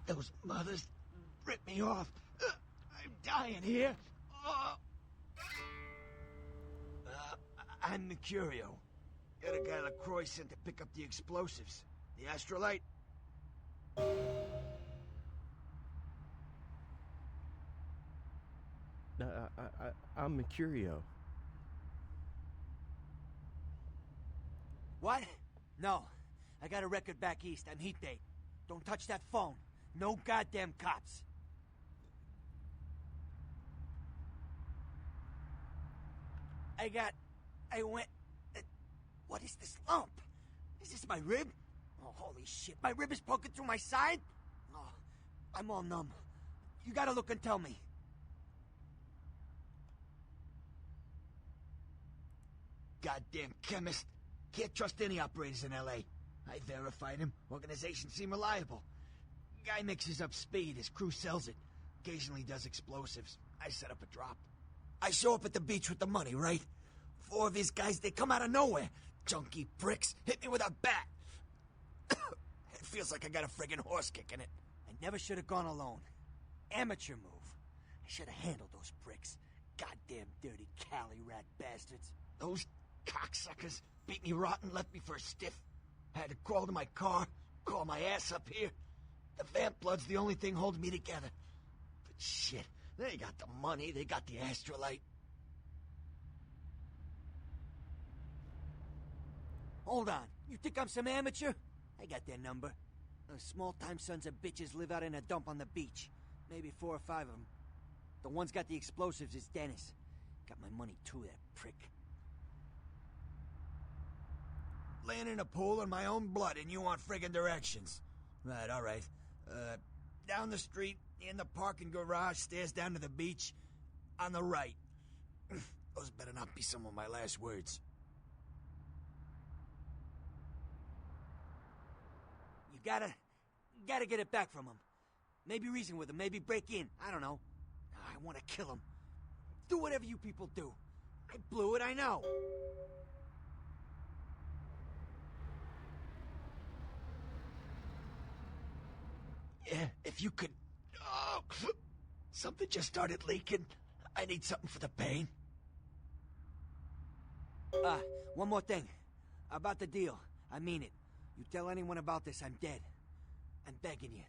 Those mothers ripped me off. I'm dying here. I'm Mercurio. You're the guy LaCroix sent to pick up the explosives. The astrolite? I'm Mercurio. What? No. I got a record back east. I'm Heat Date. Don't touch that phone. No goddamn cops. I went... What is this lump? Is this my rib? Oh, holy shit. My rib is poking through my side? Oh, I'm all numb. You gotta look and tell me. Goddamn chemist. Can't trust any operators in L.A. I verified him. Organizations seem reliable. Guy mixes up speed. His crew sells it. Occasionally does explosives. I set up a drop. I show up at the beach with the money, right? 4 of his guys, they come out of nowhere. Junky pricks hit me with a bat. It feels like I got a friggin' horse kick in it. I never should have gone alone. Amateur move. I should have handled those pricks. Goddamn dirty Cali rat bastards. Those cocksuckers beat me rotten, left me for a stiff. I had to crawl to my car, crawl my ass up here. The vamp blood's the only thing holding me together. But shit, they got the money, they got the astrolite. Hold on. You think I'm some amateur? I got their number. Those small-time sons of bitches live out in a dump on the beach. Maybe 4 or 5 of them. The one's got the explosives is Dennis. Got my money too, that prick. Laying in a pool in my own blood and you want friggin' directions. Right, alright. Down the street, in the parking garage, stairs down to the beach. On the right. Those better not be some of my last words. You gotta get it back from him. Maybe reason with him, maybe break in. I don't know. I want to kill him. Do whatever you people do. I blew it, I know. Yeah, if you could... Oh, something just started leaking. I need something for the pain. One more thing. About the deal. I mean it. You tell anyone about this, I'm dead. I'm begging you.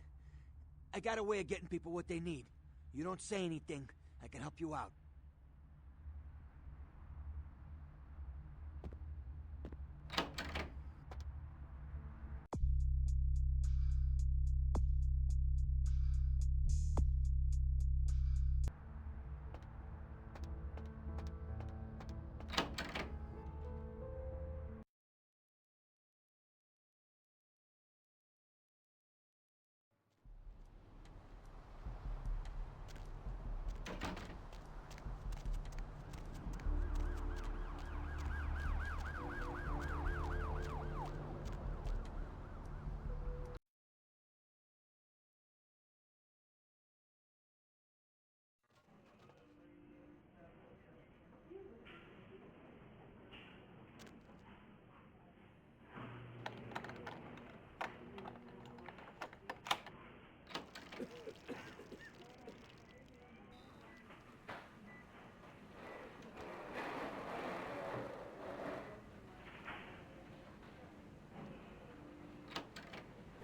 I got a way of getting people what they need. You don't say anything, I can help you out.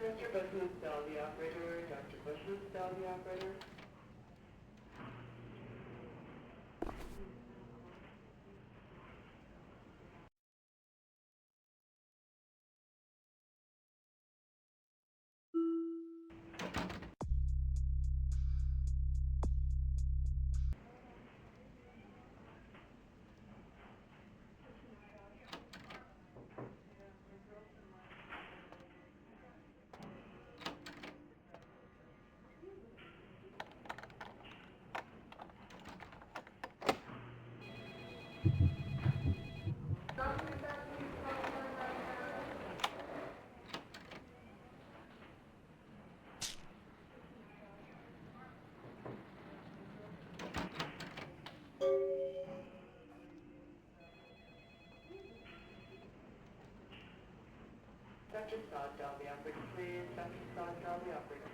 Dr. Bushman, spell the operator. Dr. Bushman, spell the operator. Dr. Scott, dial the operator, please. Dr. Scott, dial the operator.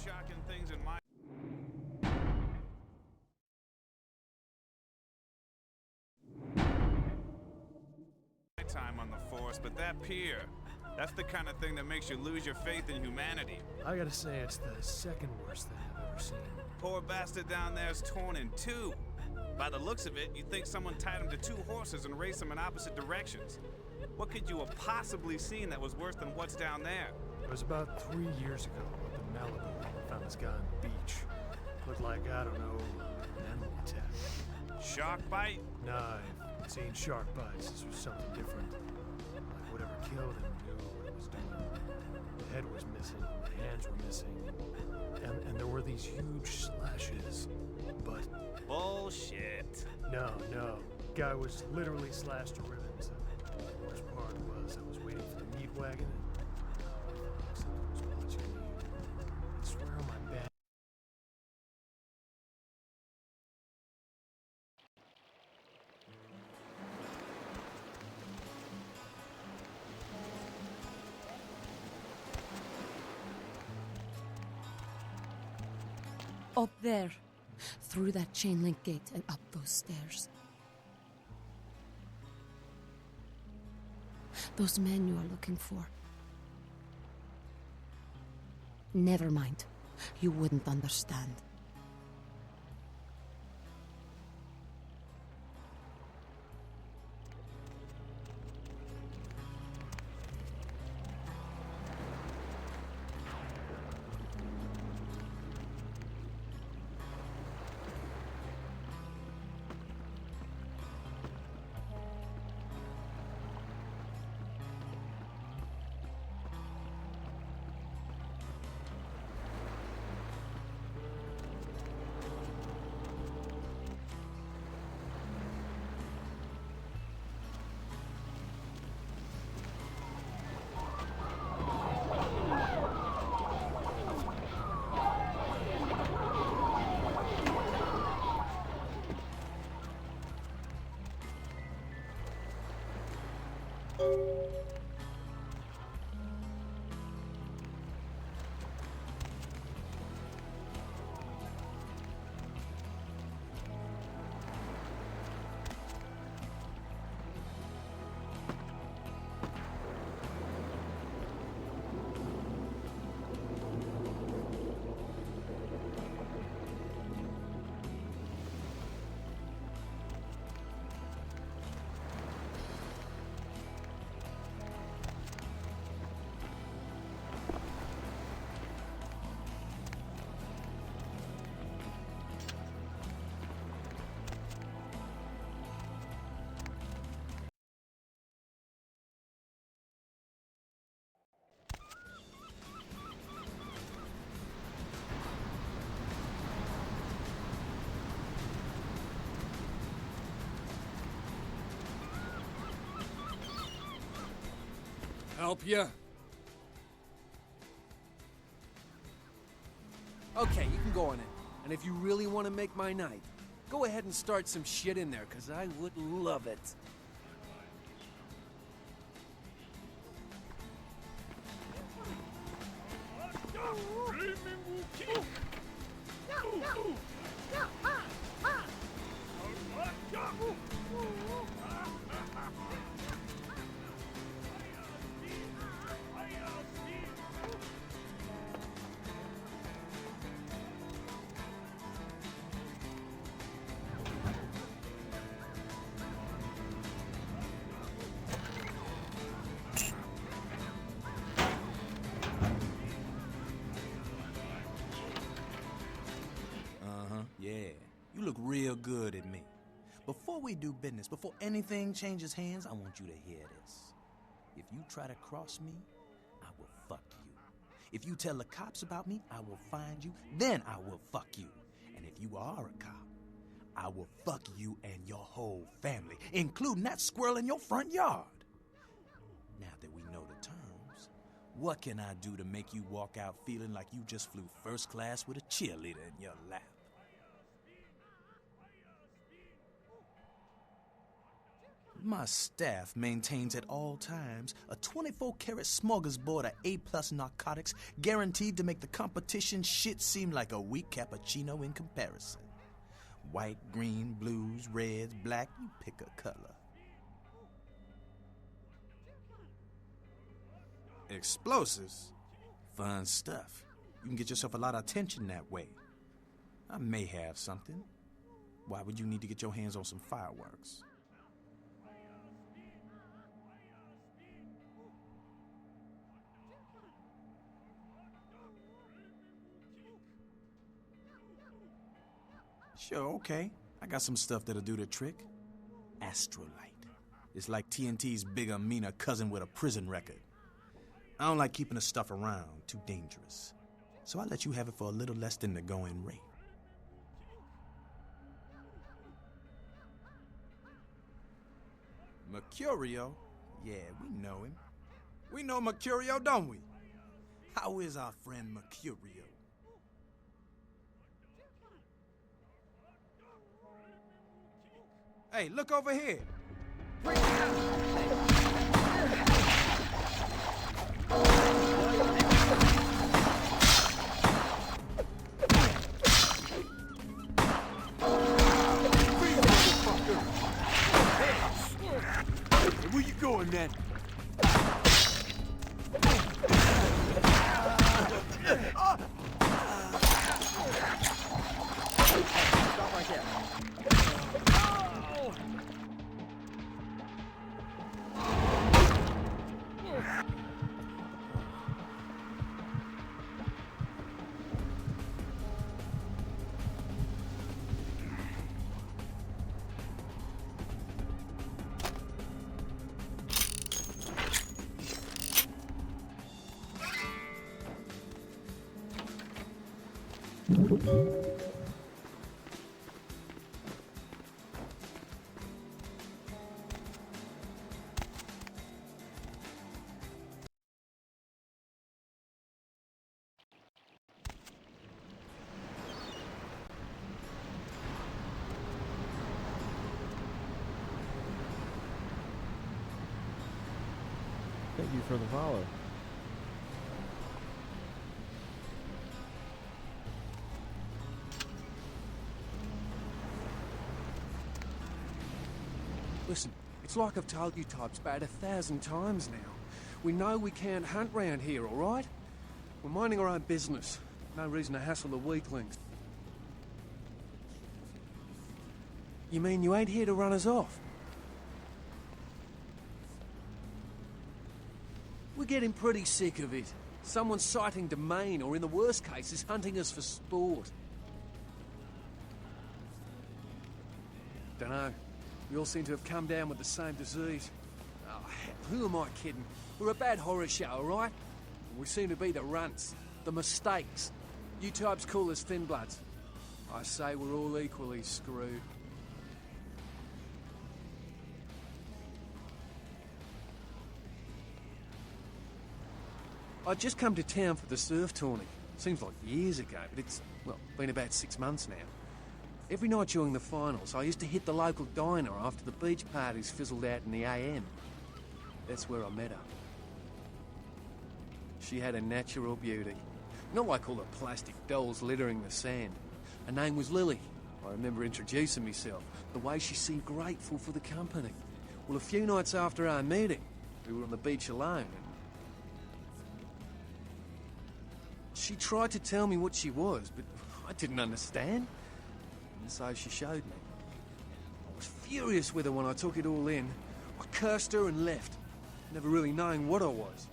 shocking things in my time on the force, but that pier, that's the kind of thing that makes you lose your faith in humanity. I gotta say, it's the second worst thing I've ever seen. Poor bastard down there's torn in two. By the looks of it, you'd think someone tied him to two horses and raced them in opposite directions. What could you have possibly seen that was worse than what's down there? It was about 3 years ago up in Malibu. I found this guy on the beach. Looked like, I don't know, an animal attack. Shark bite? Nah, I've seen shark bites. This was something different. Like whatever killed him knew what it was doing. The head was missing, the hands were missing, and there were these huge slashes. But bullshit. No. Guy was literally slashed to ribbons. The worst part was I was waiting for the meat wagon and something was watching me. I swear on my bed. Up there. Through that chain link gate and up those stairs. Those men you are looking for. Never mind. You wouldn't understand. Help ya? Okay, you can go on in. And if you really want to make my night, go ahead and start some shit in there, because I would love it. Yeah, you look real good at me. Before we do business, before anything changes hands, I want you to hear this. If you try to cross me, I will fuck you. If you tell the cops about me, I will find you, then I will fuck you. And if you are a cop, I will fuck you and your whole family, including that squirrel in your front yard. Now that we know the terms, what can I do to make you walk out feeling like you just flew first class with a cheerleader in your lap? My staff maintains at all times a 24-karat smorgasbord of A-plus narcotics guaranteed to make the competition shit seem like a weak cappuccino in comparison. White, green, blues, reds, black, you pick a color. Explosives? Fun stuff. You can get yourself a lot of attention that way. I may have something. Why would you need to get your hands on some fireworks? Sure, okay. I got some stuff that'll do the trick. Astrolite. It's like TNT's bigger, meaner cousin with a prison record. I don't like keeping the stuff around. Too dangerous. So I let you have it for a little less than the going rate. Mercurio? Yeah, we know him. We know Mercurio, don't we? How is our friend Mercurio? Hey, look over here. Where you going, then? Stop right there. Thank you for the follow. Listen, it's like I've told you types about 1,000 times now. We know we can't hunt round here, all right? We're minding our own business. No reason to hassle the weaklings. You mean you ain't here to run us off? We're getting pretty sick of it. Someone's citing domain, or in the worst cases, hunting us for sport. Dunno. We all seem to have come down with the same disease. Oh, hell, who am I kidding? We're a bad horror show, all right? We seem to be the runts, the mistakes. You types call us thin bloods. I say we're all equally screwed. I'd just come to town for the surf tourney. Seems like years ago, but it's, well, been about 6 months now. Every night during the finals, I used to hit the local diner after the beach parties fizzled out in the AM. That's where I met her. She had a natural beauty. Not like all the plastic dolls littering the sand. Her name was Lily. I remember introducing myself. The way she seemed grateful for the company. Well, a few nights after our meeting, we were on the beach alone, and she tried to tell me what she was, but I didn't understand. And so she showed me. I was furious with her when I took it all in. I cursed her and left, never really knowing what I was.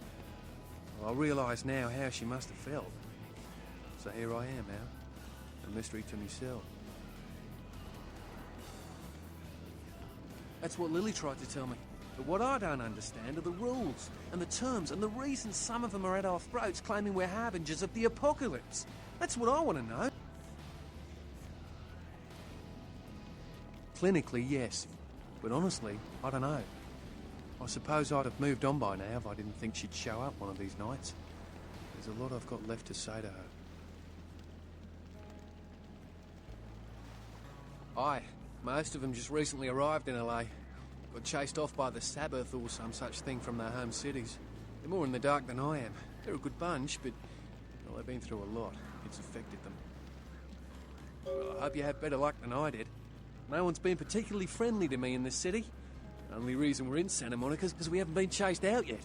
Well, I realise now how she must have felt. So here I am now, a mystery to myself. That's what Lily tried to tell me. But what I don't understand are the rules and the terms and the reasons some of them are at our throats claiming we're harbingers of the apocalypse. That's what I want to know. Clinically, yes. But honestly, I don't know. I suppose I'd have moved on by now if I didn't think she'd show up one of these nights. There's a lot I've got left to say to her. Aye, most of them just recently arrived in LA. got chased off by the Sabbath or some such thing from their home cities. They're more in the dark than I am. They're a good bunch, but well, they've been through a lot. It's affected them. Well, I hope you have better luck than I did. No one's been particularly friendly to me in this city. The only reason we're in Santa Monica is because we haven't been chased out yet.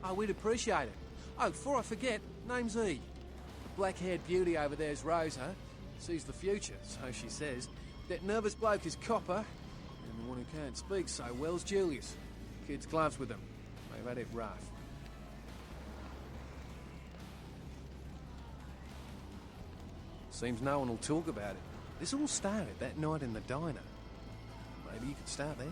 Oh, we'd appreciate it. Oh, before I forget, name's E. The black-haired beauty over there's Rosa. Sees the future, so she says. That nervous bloke is Copper. And the one who can't speak so well's Julius. Kids gloves with them. They've had it rough. Seems no one will talk about it. This all started that night in the diner. Maybe you could start there.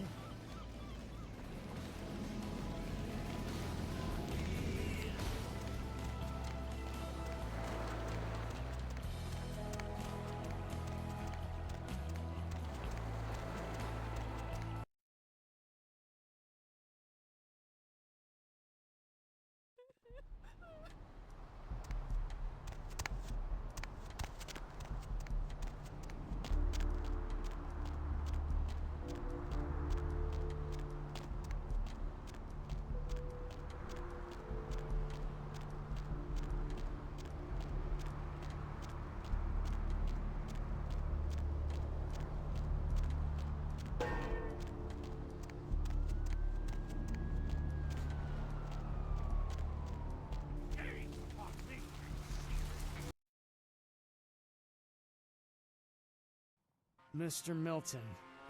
Mr. Milton,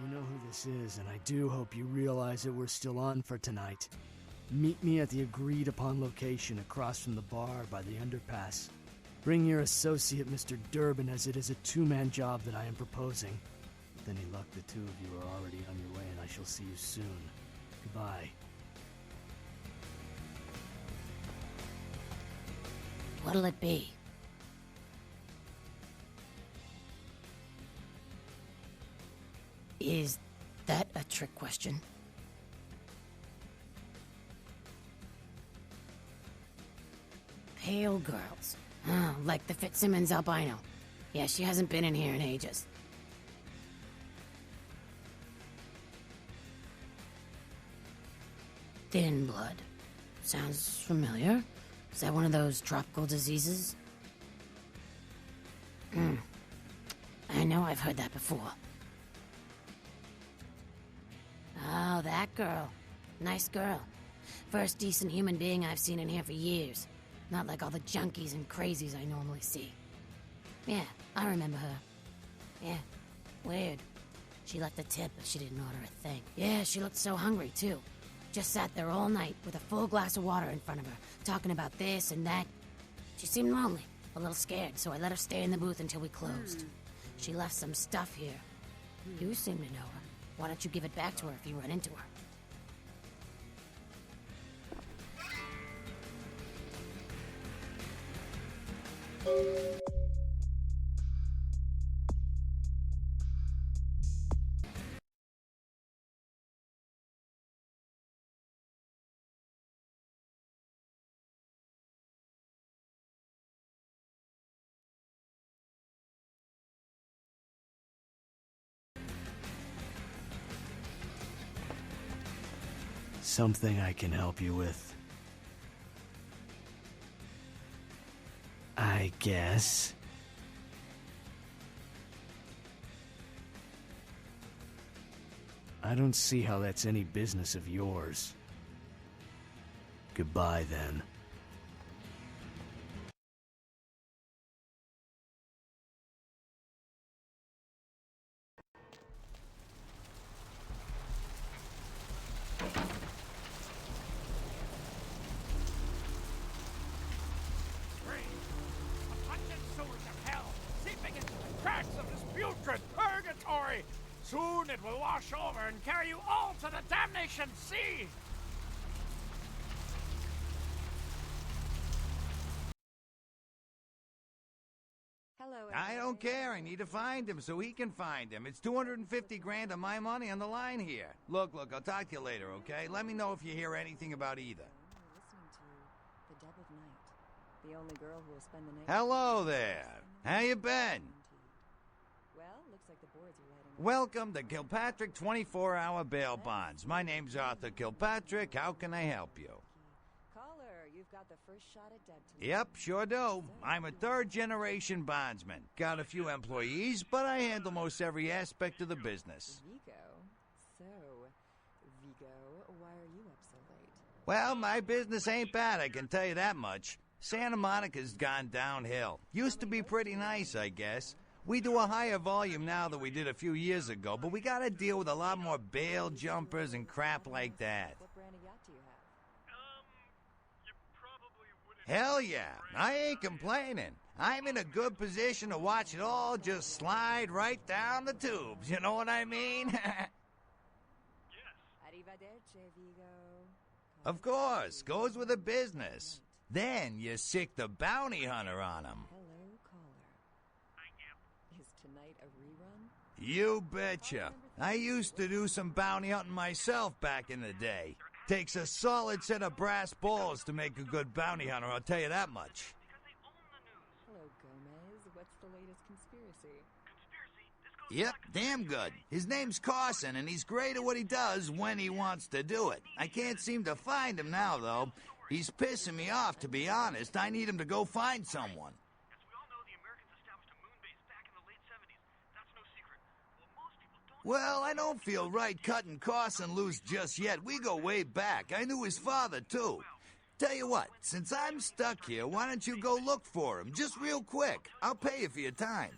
you know who this is, and I do hope you realize that we're still on for tonight. Meet me at the agreed-upon location across from the bar by the underpass. Bring your associate, Mr. Durbin, as it is a two-man job that I am proposing. With any luck, the two of you are already on your way, and I shall see you soon. Goodbye. What'll it be? Is that a trick question? Pale girls. Oh, like the Fitzsimmons albino. Yeah, she hasn't been in here in ages. Thin blood. Sounds familiar. Is that one of those tropical diseases? I know I've heard that before. Oh, that girl. Nice girl. First decent human being I've seen in here for years. Not like all the junkies and crazies I normally see. Yeah, I remember her. Yeah, weird. She left a tip, but she didn't order a thing. Yeah, she looked so hungry, too. Just sat there all night with a full glass of water in front of her, talking about this and that. She seemed lonely, a little scared, so I let her stay in the booth until we closed. She left some stuff here. You seem to know her. Why don't you give it back to her if you run into her? Something I can help you with, I guess. I don't see how that's any business of yours. Goodbye, then. Soon it will wash over and carry you all to the damnation sea! Hello, I don't care. I need to find him so he can find him. It's 250 grand of my money on the line here. Look, I'll talk to you later, okay? Let me know if you hear anything about either. Listening to the Dead of Night, the only girl who will spend the next... Hello there. How you been? Well, Looks like the boards are lighting up. Welcome to Kilpatrick 24-hour bail bonds. My name's Arthur Kilpatrick. How can I help you? Caller, you've got the first shot at Deb tonight. Yep, sure do. I'm a third-generation bondsman. Got a few employees, but I handle most every aspect of the business. Vigo. So, Vigo, why are you up so late? Well, my business ain't bad, I can tell you that much. Santa Monica's gone downhill. Used to be pretty nice, I guess. We do a higher volume now than we did a few years ago, but we gotta deal with a lot more bail jumpers and crap like that. What brand of yacht do you have? Hell yeah, I ain't complaining. I'm in a good position to watch it all just slide right down the tubes, you know what I mean? Arrivederci, Vigo. Of course, goes with the business. Then you sick the bounty hunter on him. Hello, caller. Is tonight a rerun? You betcha. I used to do some bounty hunting myself back in the day. Takes a solid set of brass balls to make a good bounty hunter, I'll tell you that much. Hello, Gomez. What's the latest conspiracy? Yep, damn good. His name's Carson, and he's great at what he does when he wants to do it. I can't seem to find him now, though. He's pissing me off, to be honest. I need him to go find someone. Well, I don't feel right cutting Carson loose just yet. We go way back. I knew his father, too. Tell you what, since I'm stuck here, why don't you go look for him, just real quick. I'll pay you for your time.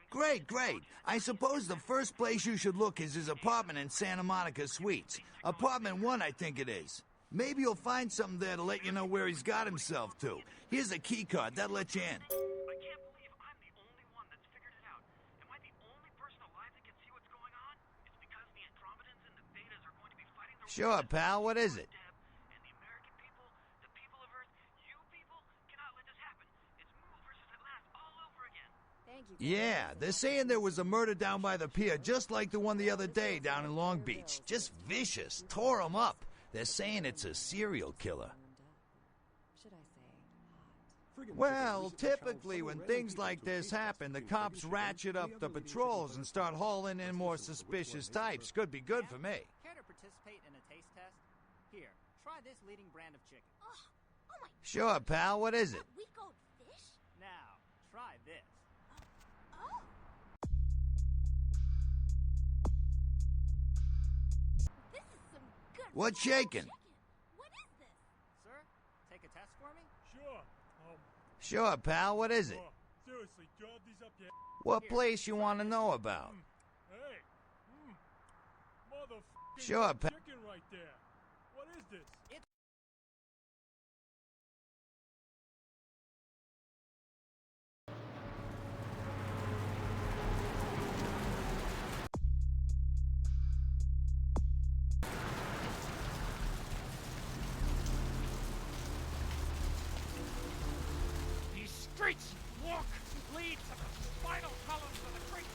Great, great. I suppose the first place you should look is his apartment in Santa Monica Suites. Apartment 1, I think it is. Maybe you'll find something there to let you know where he's got himself to. Here's a key card. That'll let you in. I can't believe I'm the only one that's figured it out. Am I the only person alive that can see what's going on? It's because the Andromedans and the Betas are going to be fighting their Sure, pal. What is it? And the American people, the people of Earth, you people cannot let this happen. It's Move versus Atlas all over again. Thank you. Yeah, they're saying there was a murder down by the pier, just like the one the other day down in Long Beach. Just vicious. Tore 'em up. They're saying it's a serial killer. Should I say hot? Well, typically when things like this happen, the cops ratchet up the patrols and start hauling in more suspicious types. Could be good for me. Care to participate in a taste test? Here, try this leading brand of chicken. Oh my. Sure, pal. What is it? We go fish? Now, try this. Oh. This is some good. What's shaking? What is this? Sir, take a test for me? Sure. Sure, pal. What is it? Seriously, drop these up your... What place you want to know about? Hey. Motherfucking Sure, pal. chicken right there. What is this? It's... These streets walk lead to the spinal columns of the creek.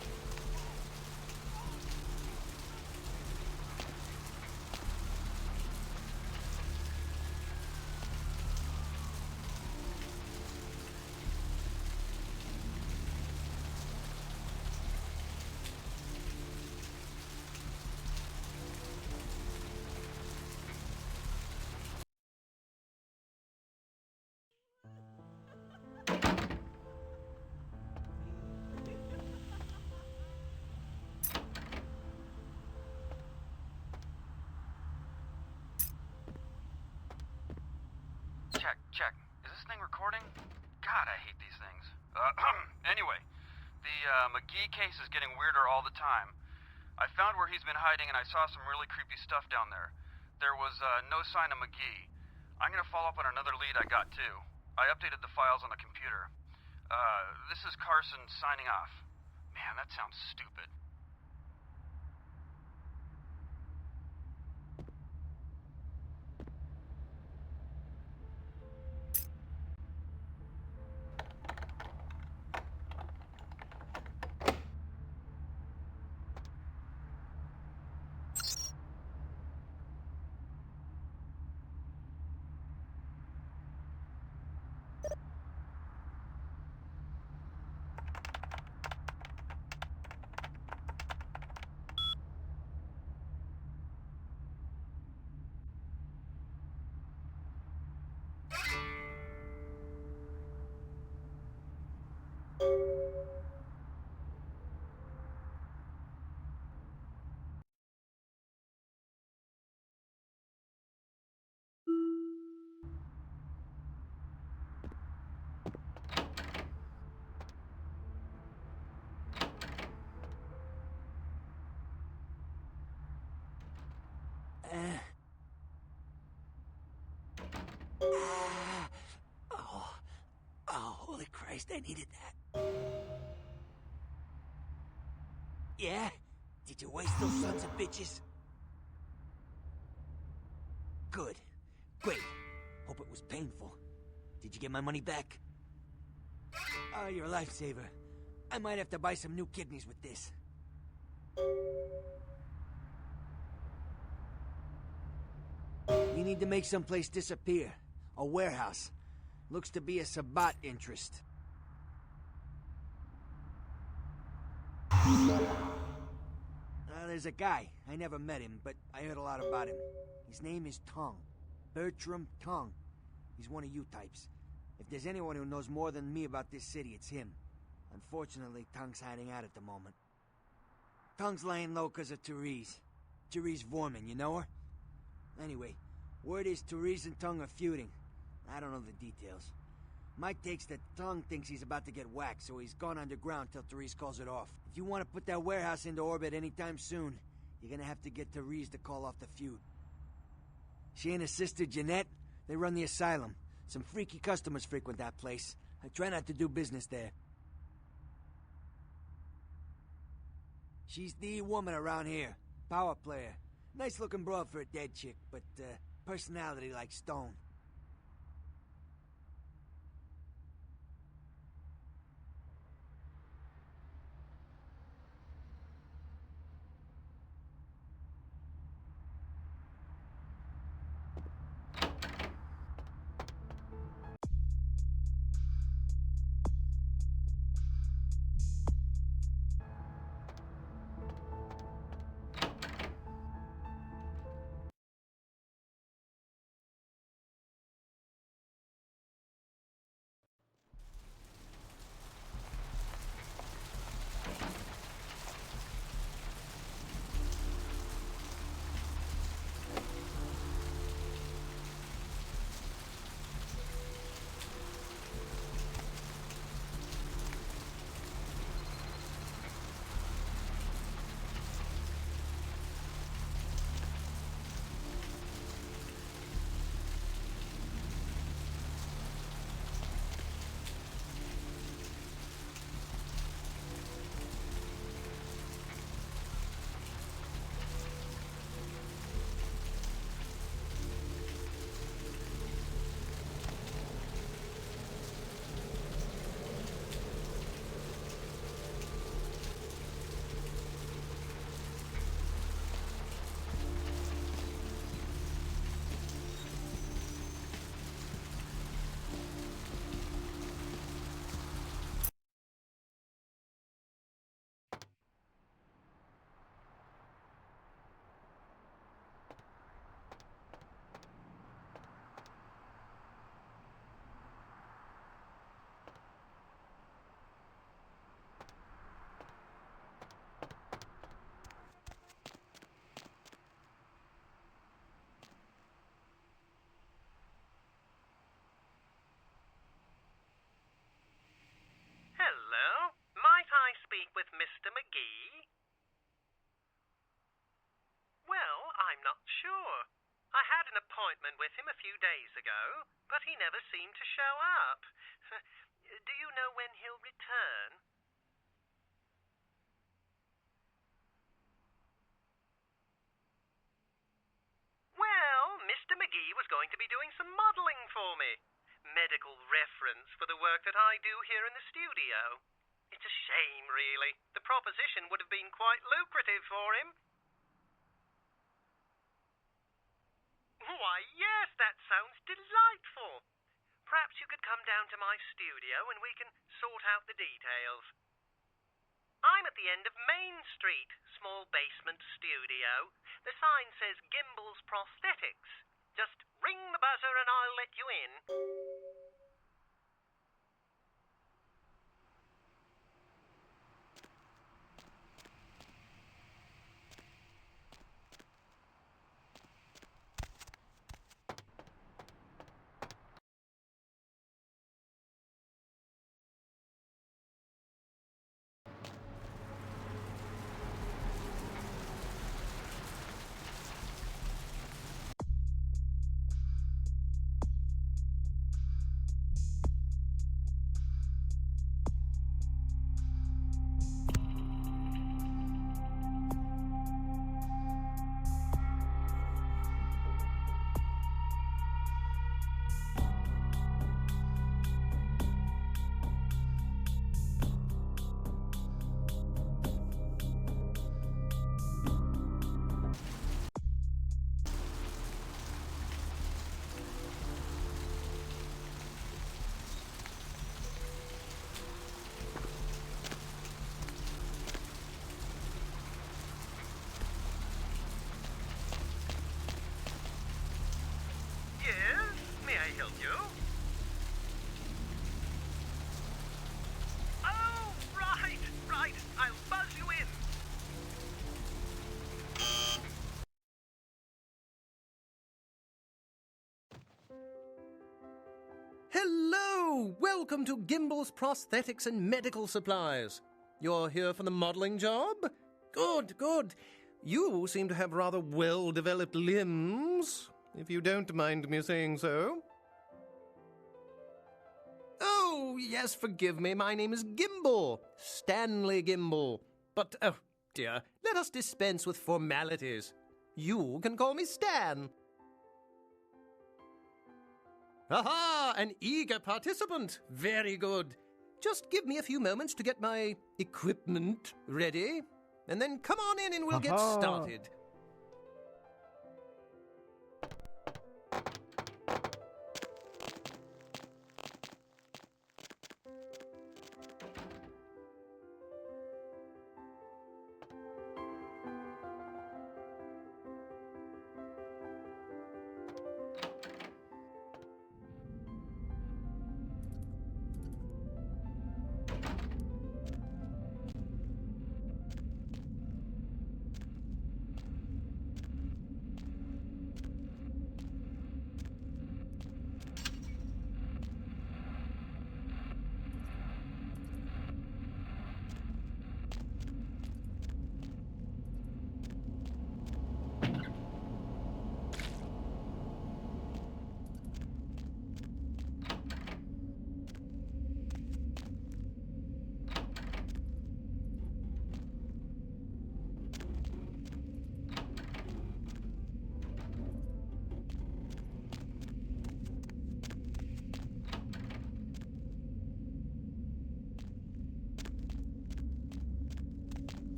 Check. Is this thing recording? God, I hate these things. Anyway, the McGee case is getting weirder all the time. I found where he's been hiding and I saw some really creepy stuff down there. There was no sign of McGee. I'm gonna follow up on another lead I got too. I updated the files on the computer. This is Carson signing off. Man, that sounds stupid. Oh, holy Christ, I needed that. Yeah? Did you waste those sons of bitches? Good. Great. Hope it was painful. Did you get my money back? Oh, you're a lifesaver. I might have to buy some new kidneys with this. We need to make someplace disappear. A warehouse. Looks to be a Sabbat interest. There's a guy. I never met him, but I heard a lot about him. His name is Tongue. Bertram Tongue. He's one of you types. If there's anyone who knows more than me about this city, it's him. Unfortunately, Tongue's hiding out at the moment. Tongue's laying low because of Therese. Therese Vorman, you know her? Anyway, word is Therese and Tongue are feuding. I don't know the details. My take's that Tongue thinks he's about to get whacked, so he's gone underground till Therese calls it off. If you want to put that warehouse into orbit anytime soon, you're gonna have to get Therese to call off the feud. She and her sister Jeanette, they run the asylum. Some freaky customers frequent that place. I try not to do business there. She's the woman around here. Power player. Nice looking broad for a dead chick, but personality like stone. Hello? Might I speak with Mr. McGee? Well, I'm not sure. I had an appointment with him a few days ago, but he never seemed to show up. Do you know when he'll return? Well, Mr. McGee was going to be doing some modeling for me. Medical reference for the work that I do here in the studio. It's a shame, really. The proposition would have been quite lucrative for him. Why, yes, that sounds delightful. Perhaps you could come down to my studio and we can sort out the details. I'm at the end of Main Street, small basement studio. The sign says Gimbel's Prosthetics. Just ring the buzzer and I'll let you in. So, welcome to Gimbel's Prosthetics and Medical Supplies. You're here for the modeling job? Good, good. You seem to have rather well-developed limbs, if you don't mind me saying so. Oh, yes, forgive me. My name is Gimbel. Stanley Gimbel. But, oh, dear, let us dispense with formalities. You can call me Stan. Aha! An eager participant. Very good. Just give me a few moments to get my equipment ready, and then come on in and we'll get started.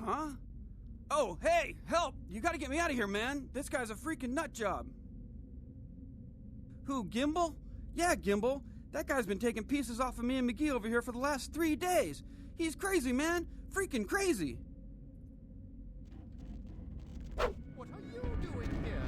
Huh? Oh, hey, help! You gotta get me out of here, man. This guy's a freaking nut job. Who, Gimbel? Yeah, Gimbel. That guy's been taking pieces off of me and McGee over here for the last 3 days. He's crazy, man. Freaking crazy. What are you doing here?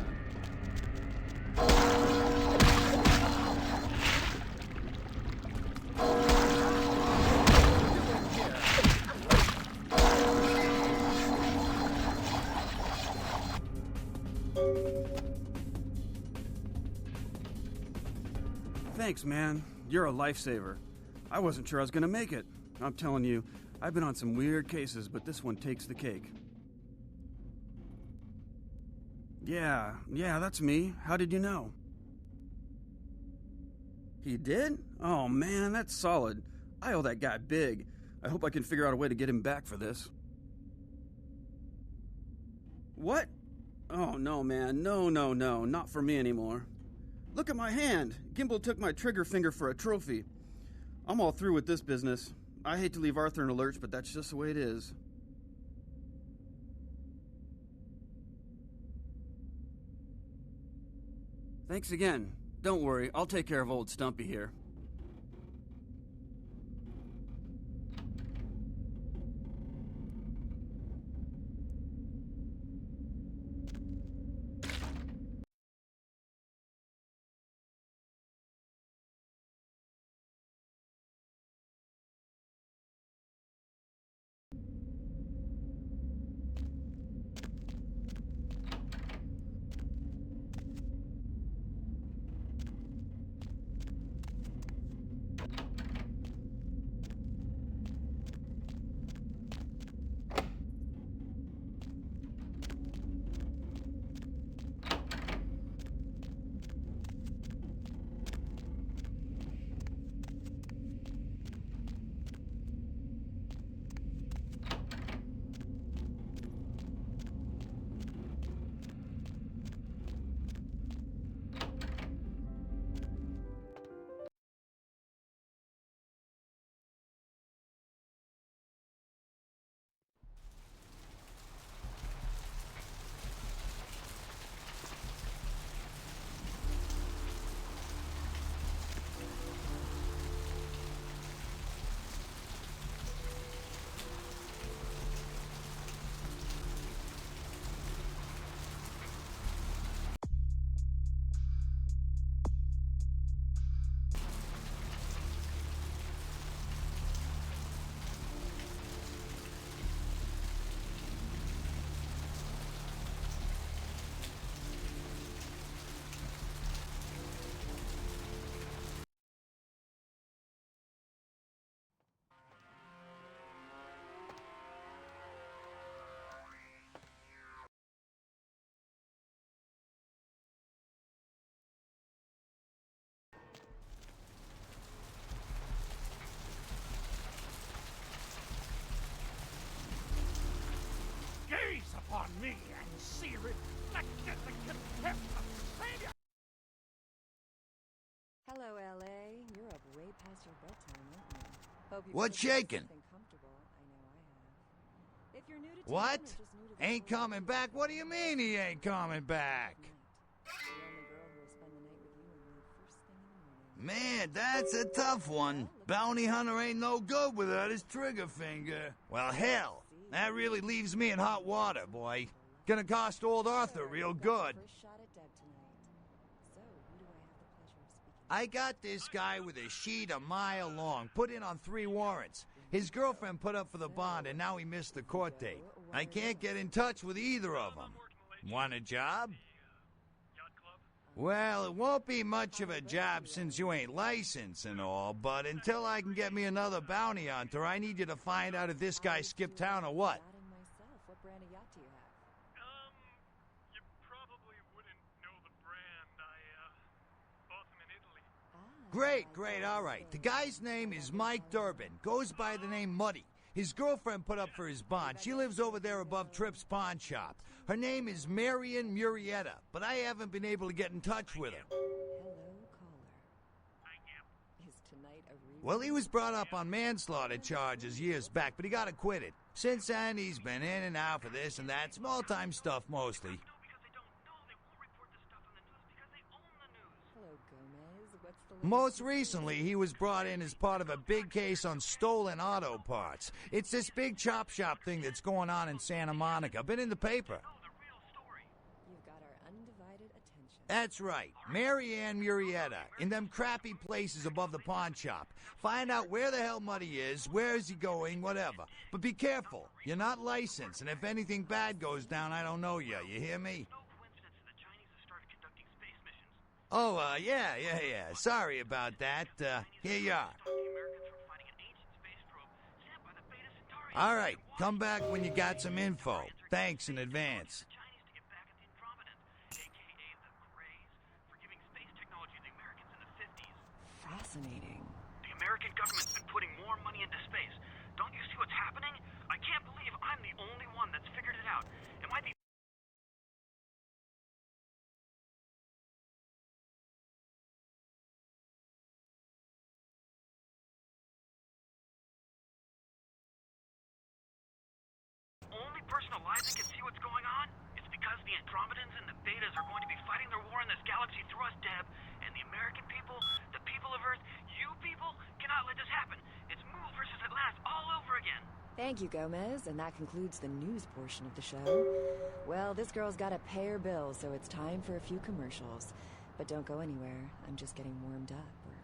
Thanks, man. You're a lifesaver. I wasn't sure I was gonna make it. I'm telling you, I've been on some weird cases, but this one takes the cake. Yeah, that's me. How did you know? He did? Oh, man, that's solid. I owe that guy big. I hope I can figure out a way to get him back for this. What? Oh, no, man. No, not for me anymore. Look at my hand. Gimbel took my trigger finger for a trophy. I'm all through with this business. I hate to leave Arthur in a lurch, but that's just the way it is. Thanks again. Don't worry, I'll take care of old Stumpy here. Hello, LA. You're up way past your bedtime, aren't you? Hope you've What's picked up shaking? something comfortable. I know I have. If you're new to town What? or just new to the Ain't whole coming back? What do you mean he ain't coming back? the only girl who will spend the night with you and me first thing in the morning. Man, that's a tough one. Bounty hunter ain't no good without his trigger finger. Well, hell, that really leaves me in hot water, boy. Gonna cost old Arthur real good. First shot at Deb tonight. So, who do I have the pleasure of speaking I got this guy with a sheet a mile long, put in on 3 warrants. His girlfriend put up for the bond, and now he missed the court date. I can't get in touch with either of them. Want a job? Well, it won't be much of a job since you ain't licensed and all, but until I can get me another bounty hunter, I need you to find out if this guy skipped town or what. Yachting myself. What brand of yacht do you have? You probably wouldn't know the brand. I bought them in Italy. Great, all right. The guy's name is Mike Durbin. Goes by the name Muddy. His girlfriend put up for his bond. She lives over there above Tripp's pawn shop. Her name is Marion Murrieta, but I haven't been able to get in touch with her. Hello, caller. Is tonight a real? Well, he was brought up on manslaughter charges years back, but he got acquitted. Since then, he's been in and out for this and that, small-time stuff mostly. Hello, Gomez. What's the Most recently, he was brought in as part of a big case on stolen auto parts. It's this big chop shop thing that's going on in Santa Monica. Been in the paper. You've got our undivided attention. That's right, Marianne Murrieta, in them crappy places above the pawn shop. Find out where the hell Muddy is, where is he going, whatever. But be careful, you're not licensed, and if anything bad goes down, I don't know you hear me? Oh, yeah. Sorry about that. Here you are. All right, come back when you got some info. Thanks in advance. Fascinating. The American government's been putting more money into space. Don't you see what's happening? I can't believe I'm the only one that's figured it out. Am I the only person alive that can see what's going on? It's because the Andromedans and the Betas are going to be fighting their war in this galaxy through us, Deb. And the American people, the people of Earth, you people, cannot let this happen. It's Mule versus Atlantis all over again. Thank you, Gomez, and that concludes the news portion of the show. Well, this girl's got to pay her bills, so it's time for a few commercials. But don't go anywhere. I'm just getting warmed up, or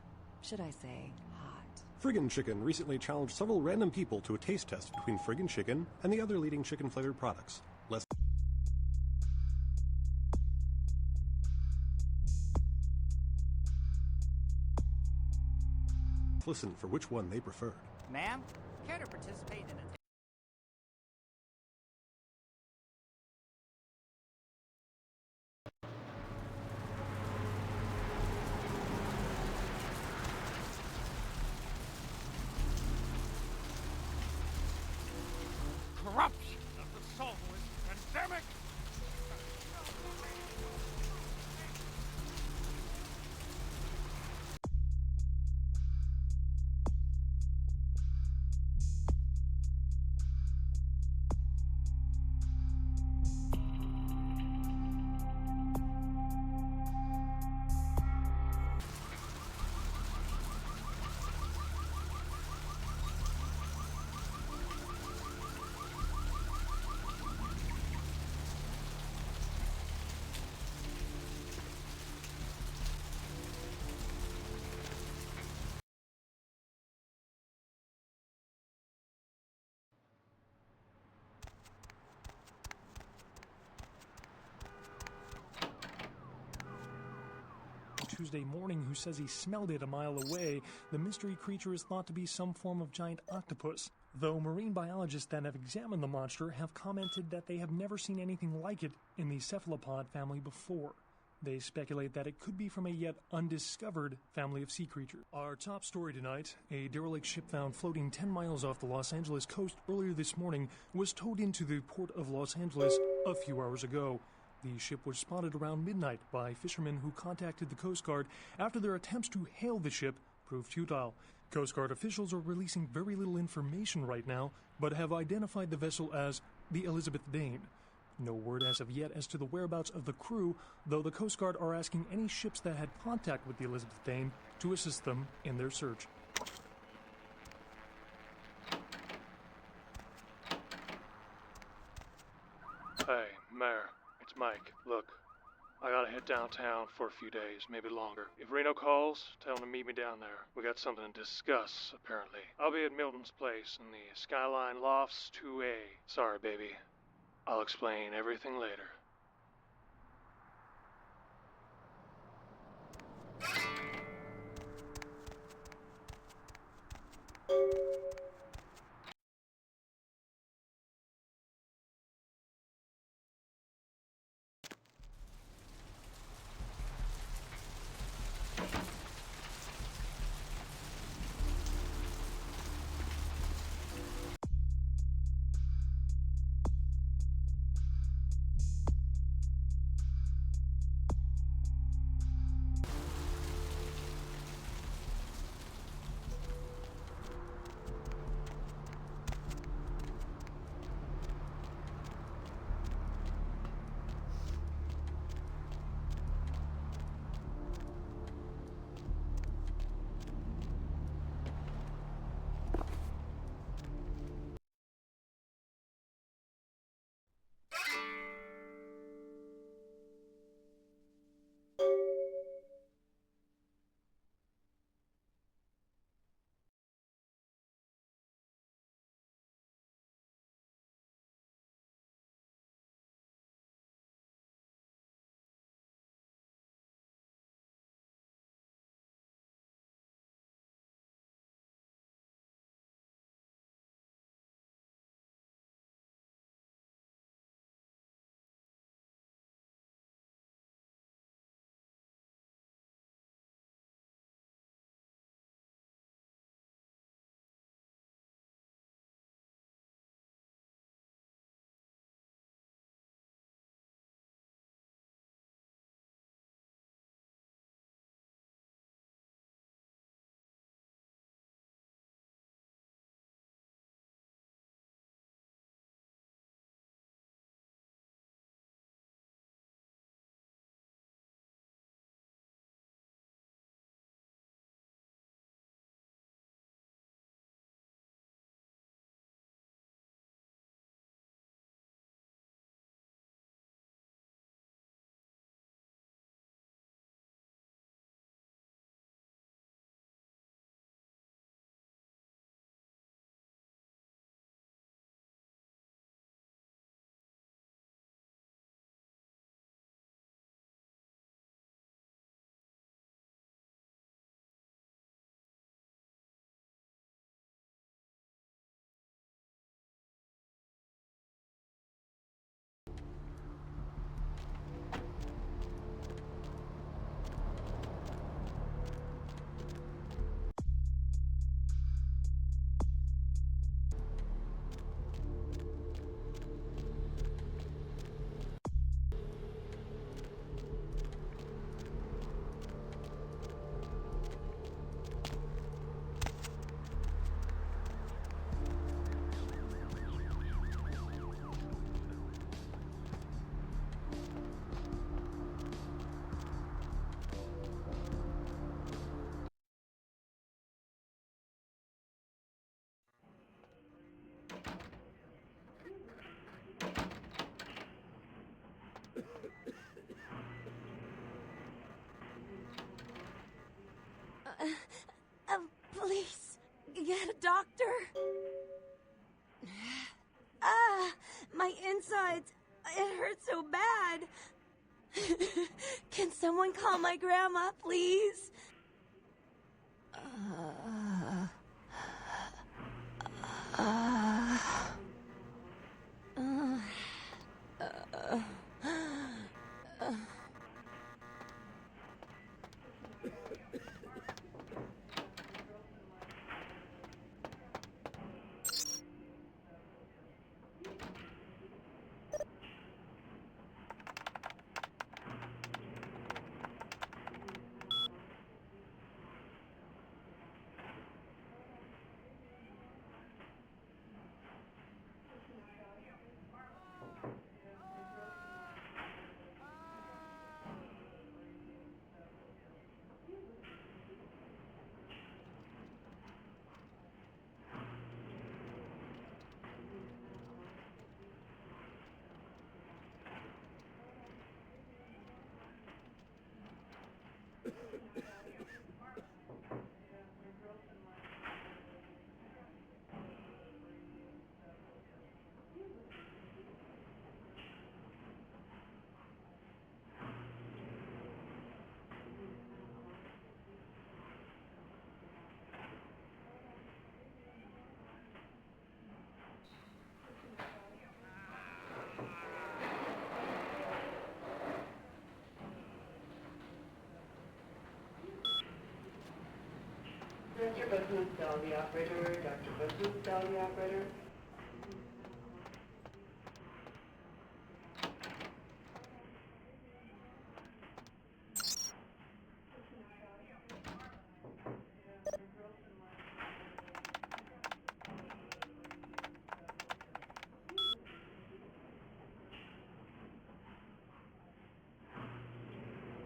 should I say, hot. Friggin' Chicken recently challenged several random people to a taste test between Friggin' Chicken and the other leading chicken-flavored products. Listen for which one they preferred. Ma'am, care to participate in a Corruption of the soul is endemic. Tuesday morning who says he smelled it a mile away. The mystery creature is thought to be some form of giant octopus, though marine biologists that have examined the monster have commented that they have never seen anything like it in the cephalopod family before. They speculate that it could be from a yet undiscovered family of sea creatures. Our top story tonight, a derelict ship found floating 10 miles off the Los Angeles coast earlier this morning was towed into the port of Los Angeles a few hours ago. The ship was spotted around midnight by fishermen who contacted the Coast Guard after their attempts to hail the ship proved futile. Coast Guard officials are releasing very little information right now, but have identified the vessel as the Elizabeth Dane. No word as of yet as to the whereabouts of the crew, though the Coast Guard are asking any ships that had contact with the Elizabeth Dane to assist them in their search. Hey, Mayor, it's Mike. Look, I gotta head downtown for a few days, maybe longer. If Reno calls, tell him to meet me down there. We got something to discuss, apparently. I'll be at Milton's place in the Skyline Lofts 2A. Sorry, baby. I'll explain everything later. Please, get a doctor. My insides. It hurts so bad. Can someone call my grandma, please? Mr. Business, dial the operator. Dr. Business, dial the operator.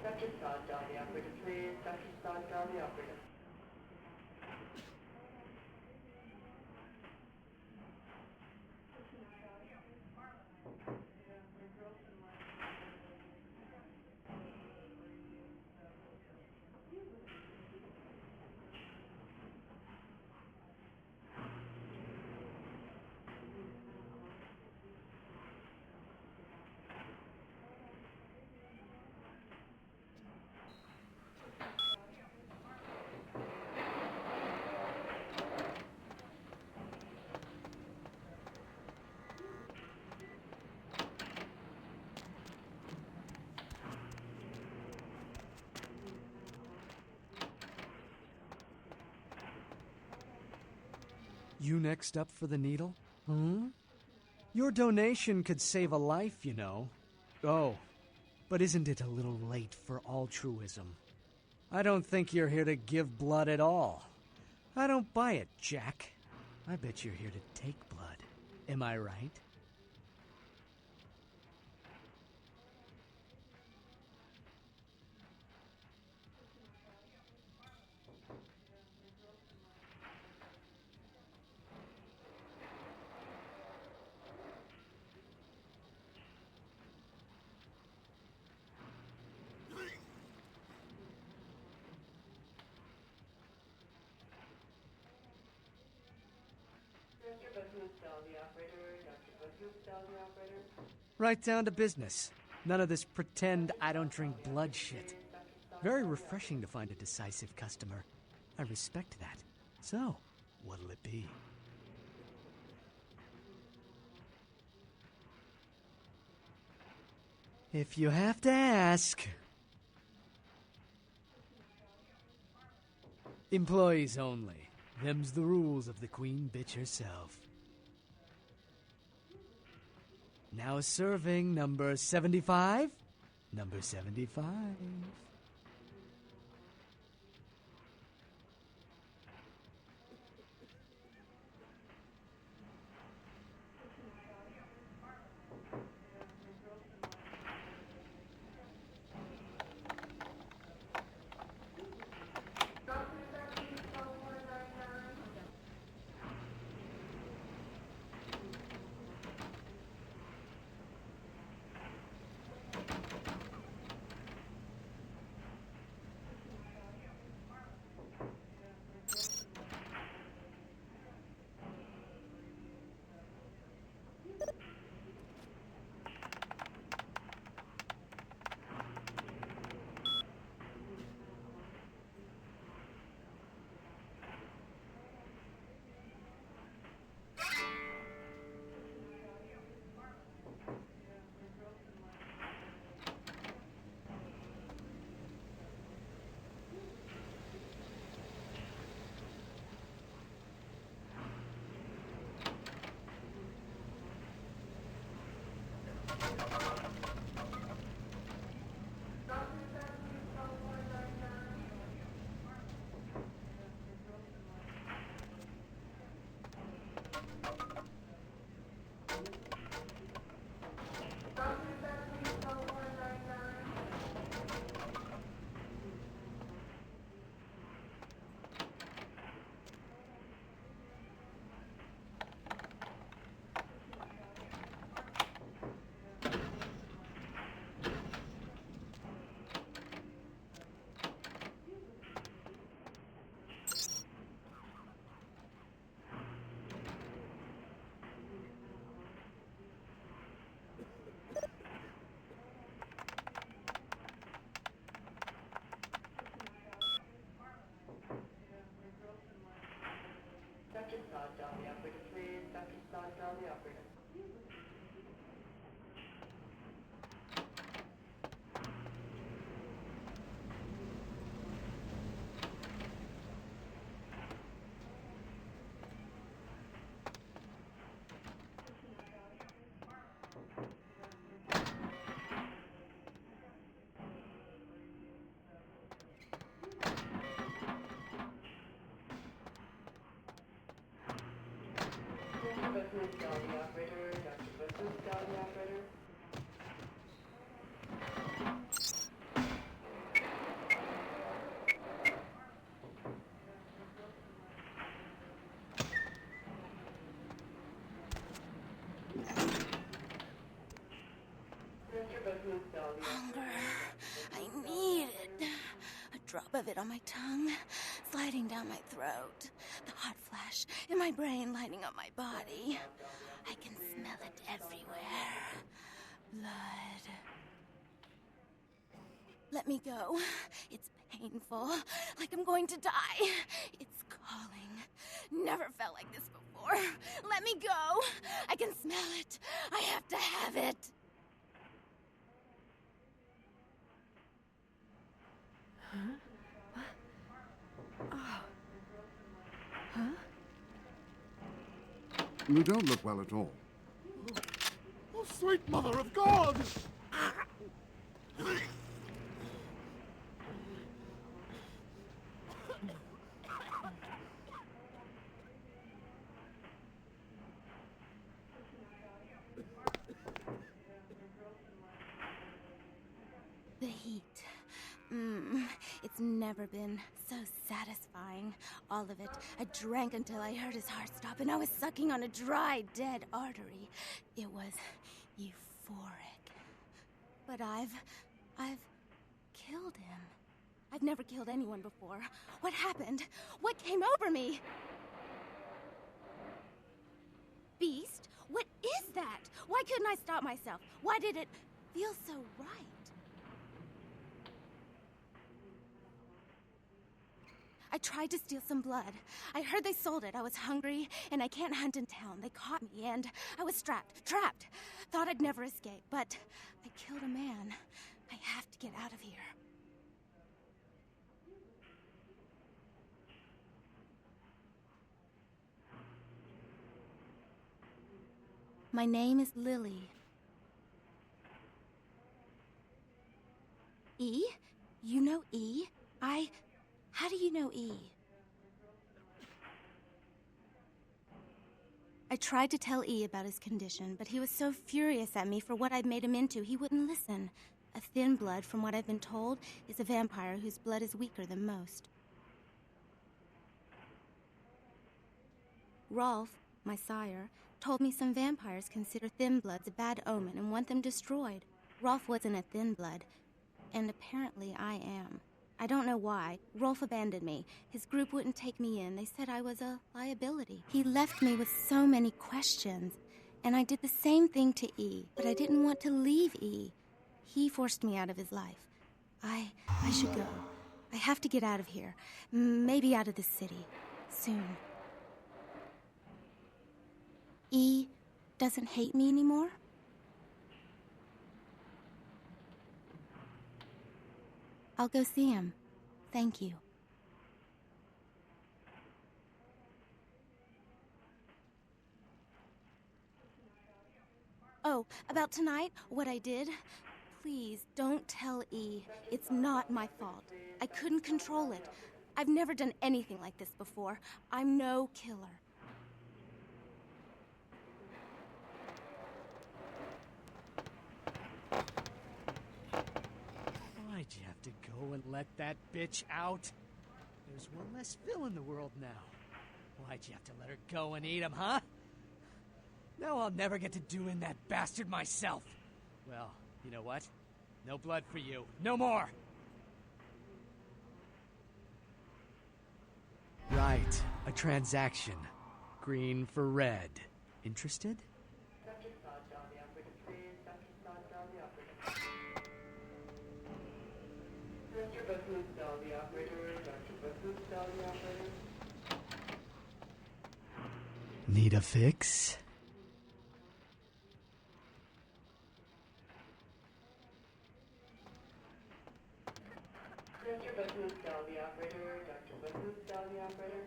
Dr. Scott, dial the operator, please. Dr. Scott, dial the operator. You next up for the needle? Your donation could save a life, you know. Oh, but isn't it a little late for altruism? I don't think you're here to give blood at all. I don't buy it, Jack. I bet you're here to take blood. Am I right? Mr. Business, dial the operator. Dr. Business, dial the operator. Right down to business. None of this pretend I don't drink blood shit. Very refreshing to find a decisive customer. I respect that. So, what'll it be? If you have to ask. Employees only. Them's the rules of the Queen Bitch herself. Now serving number 75? Number 75. Business, dial the operator. Dr. Business, dial the operator. Mr. Business, dial the Hunger. operator. I need it. A drop of it on my tongue, sliding down my throat. The hot flash in my brain lighting up my body. I can smell it everywhere. Blood. Let me go. It's painful, like I'm going to die. It's calling. Never felt like this before. Let me go. I can smell it. I have to have it. Huh? Oh. Huh? You don't look well at all. Oh, sweet mother of God! The heat. It's never been so satisfying. All of it. I drank until I heard his heart stop, and I was sucking on a dry, dead artery. It was euphoric. But I've killed him. I've never killed anyone before. What happened? What came over me? Beast? What is that? Why couldn't I stop myself? Why did it feel so right? I tried to steal some blood. I heard they sold it. I was hungry, and I can't hunt in town. They caught me, and I was trapped. Thought I'd never escape, but I killed a man. I have to get out of here. My name is Lily. E? You know E? How do you know E? I tried to tell E about his condition, but he was so furious at me for what I'd made him into, he wouldn't listen. A thin blood, from what I've been told, is a vampire whose blood is weaker than most. Rolf, my sire, told me some vampires consider thin bloods a bad omen and want them destroyed. Rolf wasn't a thin blood, and apparently I am. I don't know why. Rolf abandoned me. His group wouldn't take me in. They said I was a liability. He left me with so many questions, and I did the same thing to E, but I didn't want to leave E. He forced me out of his life. I should go. I have to get out of here. Maybe out of the city. Soon. E doesn't hate me anymore? I'll go see him. Thank you. Oh, about tonight, what I did? Please, don't tell E. It's not my fault. I couldn't control it. I've never done anything like this before. I'm no killer. Why'd you have to go and let that bitch out? There's one less Phil in the world now. Why'd you have to let her go and eat him, huh? Now I'll never get to do in that bastard myself. Well, you know what? No blood for you. No more! Right. A transaction. Green for red. Interested? Dr. Saad, dial the operator, please. Dr. Saad, dial the operator. Mr. Business, dial the operator. Dr. Business, dial the operator. Need a fix? Mr. Business, dial the operator. Dr. Business, dial the operator.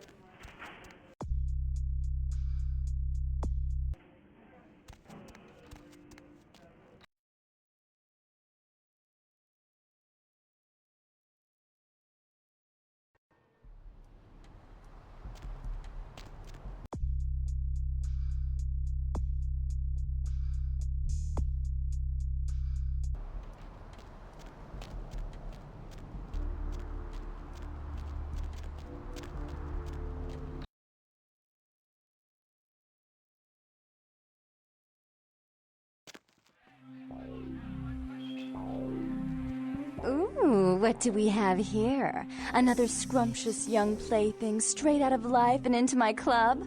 what do we have here? Another scrumptious young plaything straight out of life and into my club?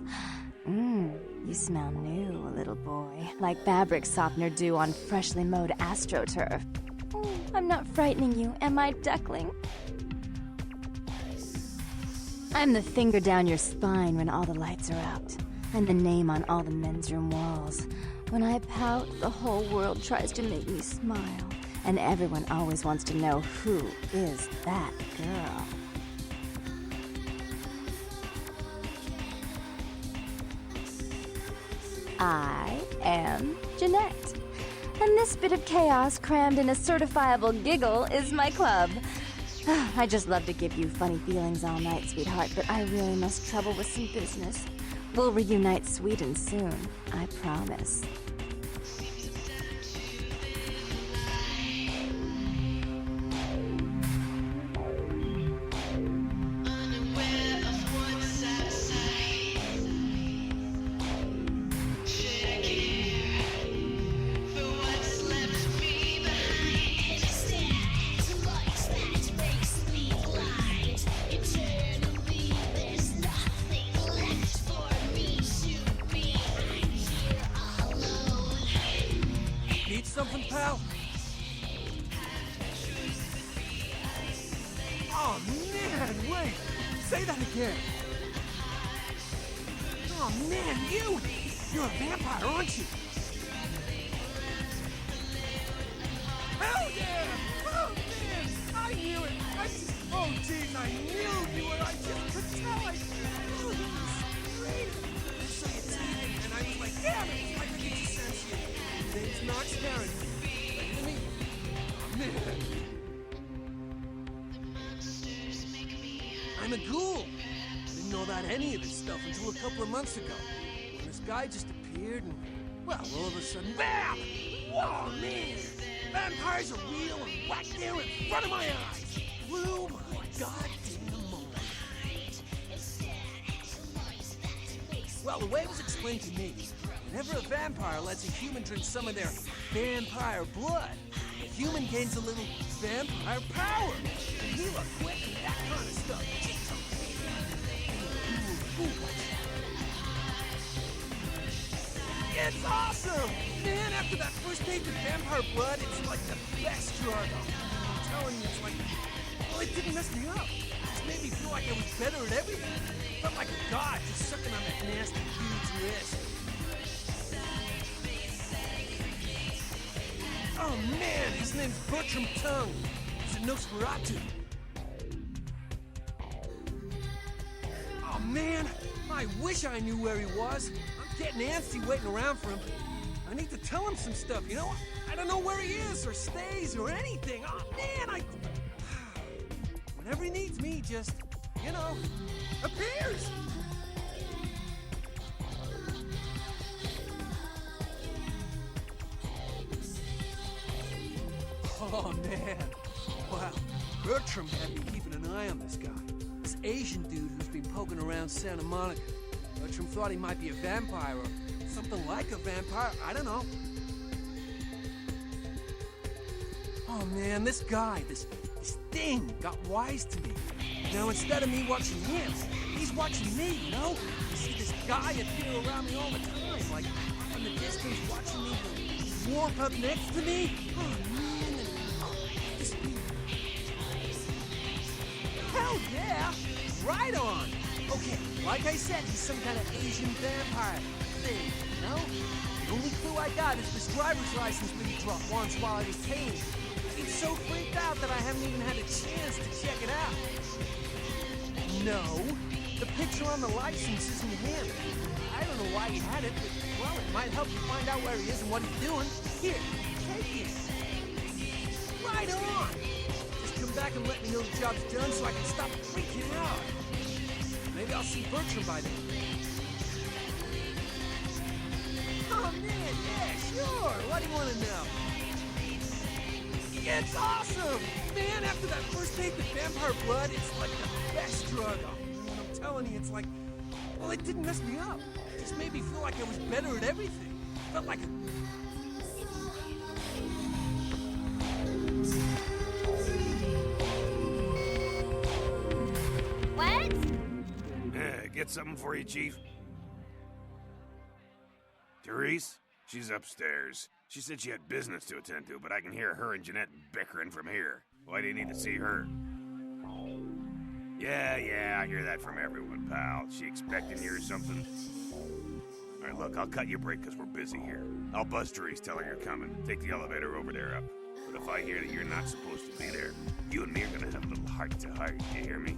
You smell new, little boy. Like fabric softener dew on freshly mowed astroturf. I'm not frightening you, am I, duckling? I'm the finger down your spine when all the lights are out. I'm the name on all the men's room walls. When I pout, the whole world tries to make me smile. And everyone always wants to know who is that girl. I am Jeanette. And this bit of chaos crammed in a certifiable giggle is my club. I just love to give you funny feelings all night, sweetheart, but I really must trouble with some business. We'll reunite sweet and soon, I promise. Something, pal? Oh, man, wait! Say that again! Oh, man, you're a vampire, aren't you? Hell yeah! Oh, man, I knew it! Oh, jeez, I knew you were, I just could tell, I knew you were straight! I saw your teeth, and I was like, damn it, I could get you sense you. Name's Knox Karen. Me? Oh, man. I'm a ghoul. I didn't know about any of this stuff until a couple of months ago. When this guy just appeared and, well, all of a sudden, BAM! Whoa, man! Vampires are real and right there in front of my eyes. Blew my goddamn mind. Well, the way it was explained to me, whenever a vampire lets a human drink some of their vampire blood, the human gains a little vampire power. And he looked quick and that kind of stuff. It's awesome! Man, after that first taste of vampire blood, it's like the best drug. I'm telling you, it's like, well, it didn't mess me up. It just made me feel like I was better at everything. Felt like a god just sucking on that nasty dude's wrist. Oh man, his name's Bertram Tongue. He's a Nosferatu. Oh man, I wish I knew where he was. I'm getting antsy waiting around for him. I need to tell him some stuff, you know? I don't know where he is or stays or anything. Oh man, whenever he needs me, just, you know, appears. Oh, man. Wow. Bertram had me keeping an eye on this guy. This Asian dude who's been poking around Santa Monica. Bertram thought he might be a vampire or something like a vampire. I don't know. Oh, man, this guy, this thing got wise to me. Now, instead of me watching him, he's watching me, you know? You see this guy appear around me all the time, like from the distance watching me warp up next to me. Oh, man. Hell yeah! Right on! Okay, like I said, he's some kind of Asian vampire thing, you know? The only clue I got is this driver's license that he dropped once while I was paying. He's so freaked out that I haven't even had a chance to check it out. No, the picture on the license isn't him. I don't know why he had it, but, well, it might help you find out where he is and what he's doing. Here, take it. Right on! Come back and let me know the job's done so I can stop freaking out. Maybe I'll see Bertram by then. Oh man, yeah, sure. What do you want to know? It's awesome! Man, after that first taste of vampire blood, it's like the best drug. Oh, man, I'm telling you, it's like, well, it didn't mess me up. It just made me feel like I was better at everything. Felt like a... Get something for you, Chief? Therese? She's upstairs. She said she had business to attend to, but I can hear her and Jeanette bickering from here. Why do you need to see her? Yeah, I hear that from everyone, pal. She expecting you or something? Alright, look, I'll cut you a break because we're busy here. I'll buzz Therese, tell her you're coming. Take the elevator over there up. But if I hear that you're not supposed to be there, you and me are gonna have a little heart-to-heart, you hear me?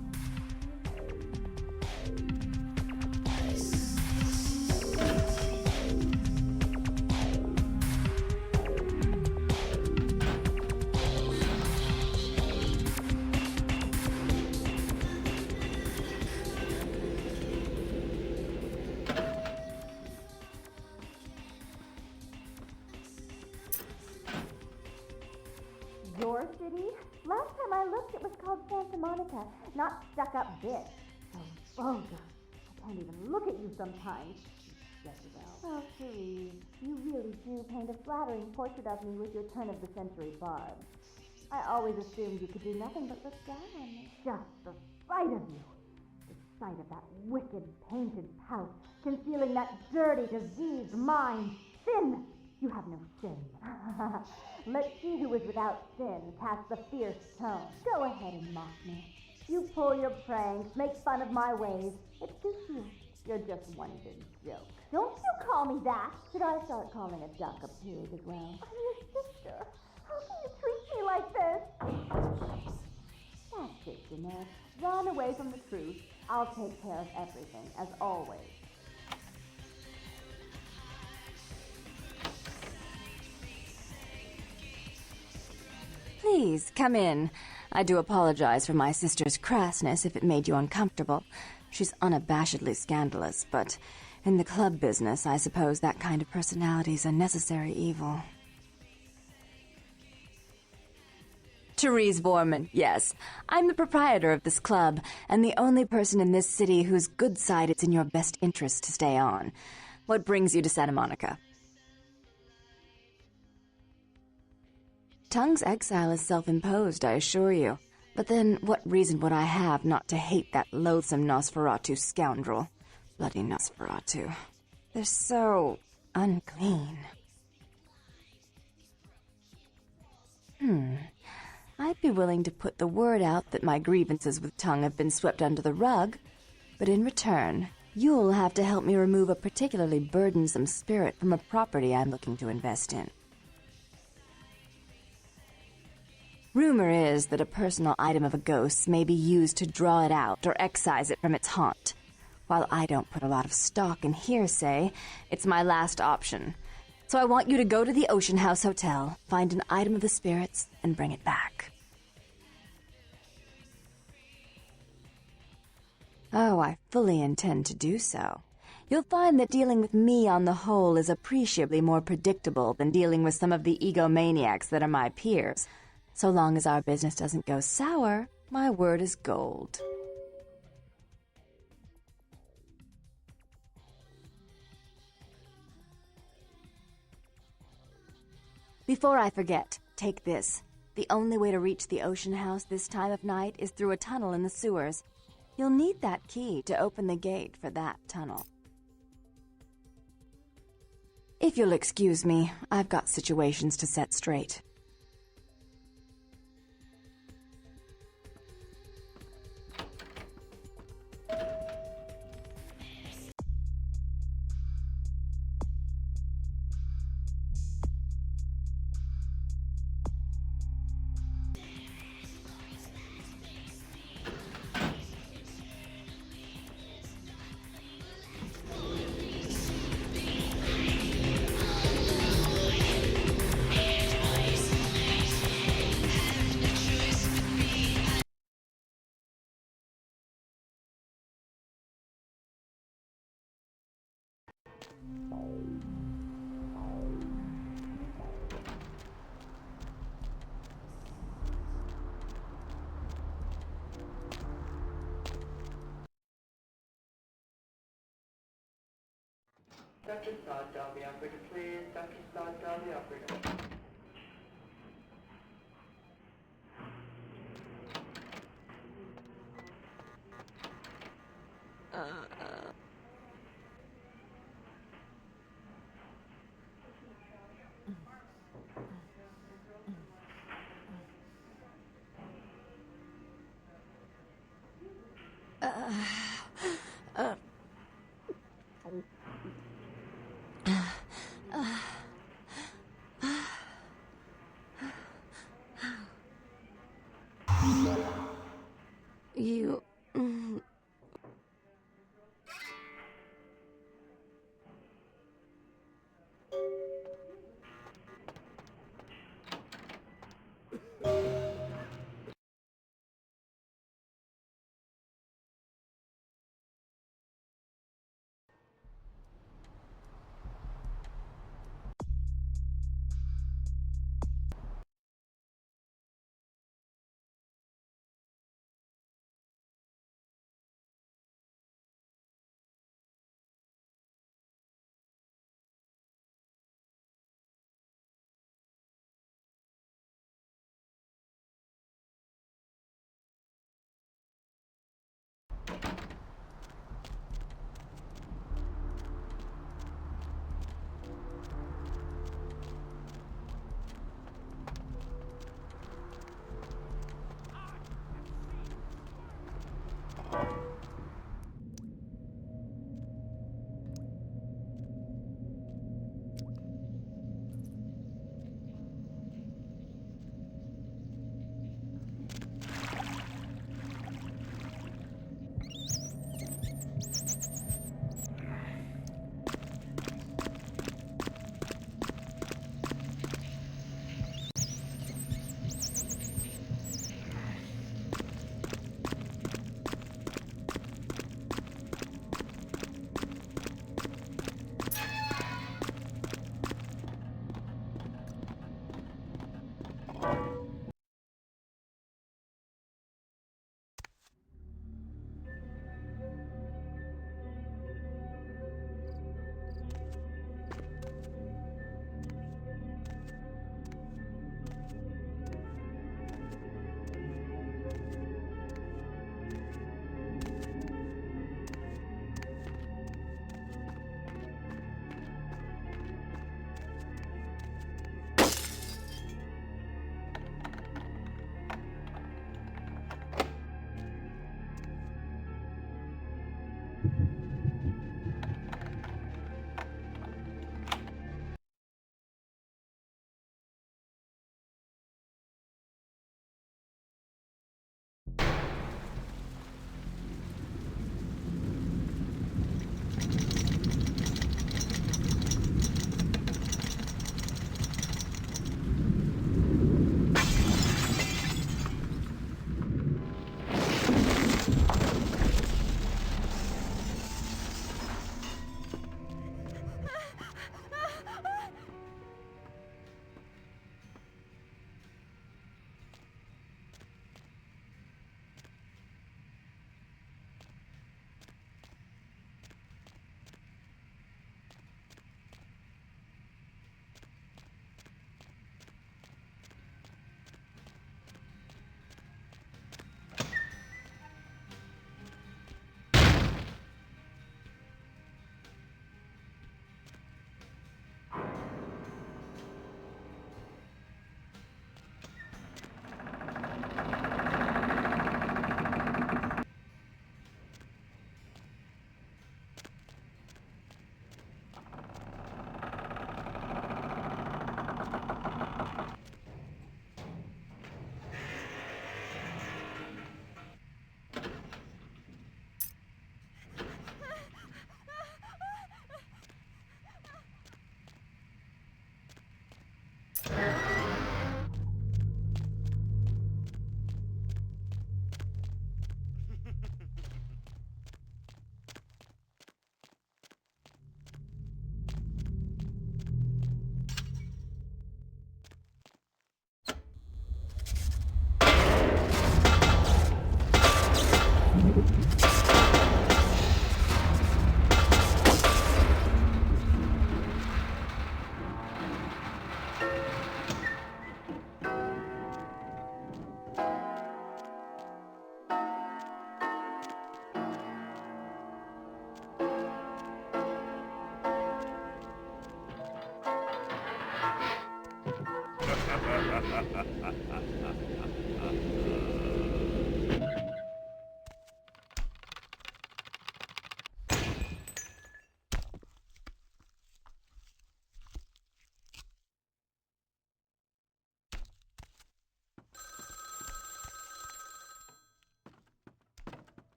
Your city? Last time I looked, it was called Santa Monica, not stuck-up bitch. So vulgar. I can't even look at you sometimes. Jezebel. Oh, Therese, you really do paint a flattering portrait of me with your turn-of-the-century barb. I always assumed you could do nothing but look down on me. Just the sight of you. The sight of that wicked painted pout, concealing that dirty, diseased mind. Sin! You have no sin. Let she who is without sin cast the fierce tone. Go ahead and mock me. You pull your pranks, make fun of my ways. It suits you. You're just one big joke. Don't you call me that! Should I start calling a duck a pig as well? I'm your sister. How can you treat me like this? That's it, Jeanette. Run away from the truth. I'll take care of everything, as always. Please, come in. I do apologize for my sister's crassness if it made you uncomfortable. She's unabashedly scandalous, but in the club business, I suppose that kind of personality's a necessary evil. Therese Vorman, yes. I'm the proprietor of this club, and the only person in this city whose good side it's in your best interest to stay on. What brings you to Santa Monica? Tongue's exile is self-imposed, I assure you. But then, what reason would I have not to hate that loathsome Nosferatu scoundrel? Bloody Nosferatu. They're so unclean. I'd be willing to put the word out that my grievances with Tongue have been swept under the rug, but in return, you'll have to help me remove a particularly burdensome spirit from a property I'm looking to invest in. Rumor is that a personal item of a ghost may be used to draw it out or excise it from its haunt. While I don't put a lot of stock in hearsay, it's my last option. So I want you to go to the Ocean House Hotel, find an item of the spirits, and bring it back. Oh, I fully intend to do so. You'll find that dealing with me on the whole is appreciably more predictable than dealing with some of the egomaniacs that are my peers. So long as our business doesn't go sour, my word is gold. Before I forget, take this. The only way to reach the Ocean House this time of night is through a tunnel in the sewers. You'll need that key to open the gate for that tunnel. If you'll excuse me, I've got situations to set straight. Dr. Sod, dial the operator, please. Dr. Sod, dial the operator. You...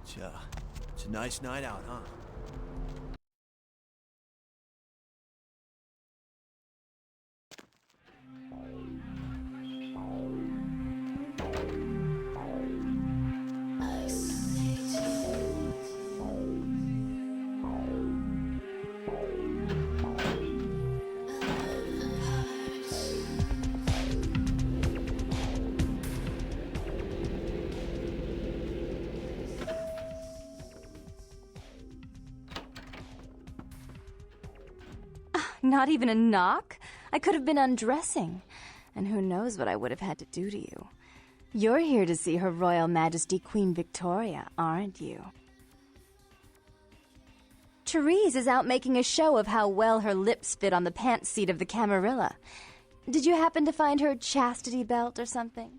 It's a nice night out, huh? Not even a knock? I could have been undressing. And who knows what I would have had to do to you. You're here to see Her Royal Majesty Queen Victoria, aren't you? Therese is out making a show of how well her lips fit on the pants seat of the Camarilla. Did you happen to find her chastity belt or something?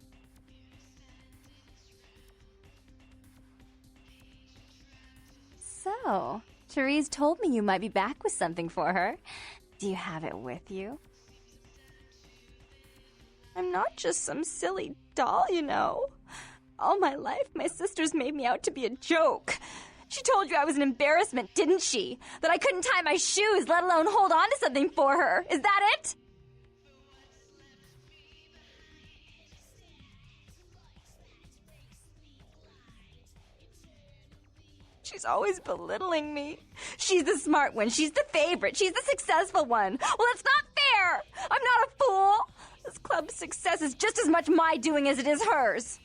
So, Therese told me you might be back with something for her. Do you have it with you? I'm not just some silly doll, you know. All my life, my sisters made me out to be a joke. She told you I was an embarrassment, didn't she? That I couldn't tie my shoes, let alone hold on to something for her. Is that it? She's always belittling me. She's the smart one. She's the favorite. She's the successful one. Well, it's not fair. I'm not a fool. This club's success is just as much my doing as it is hers.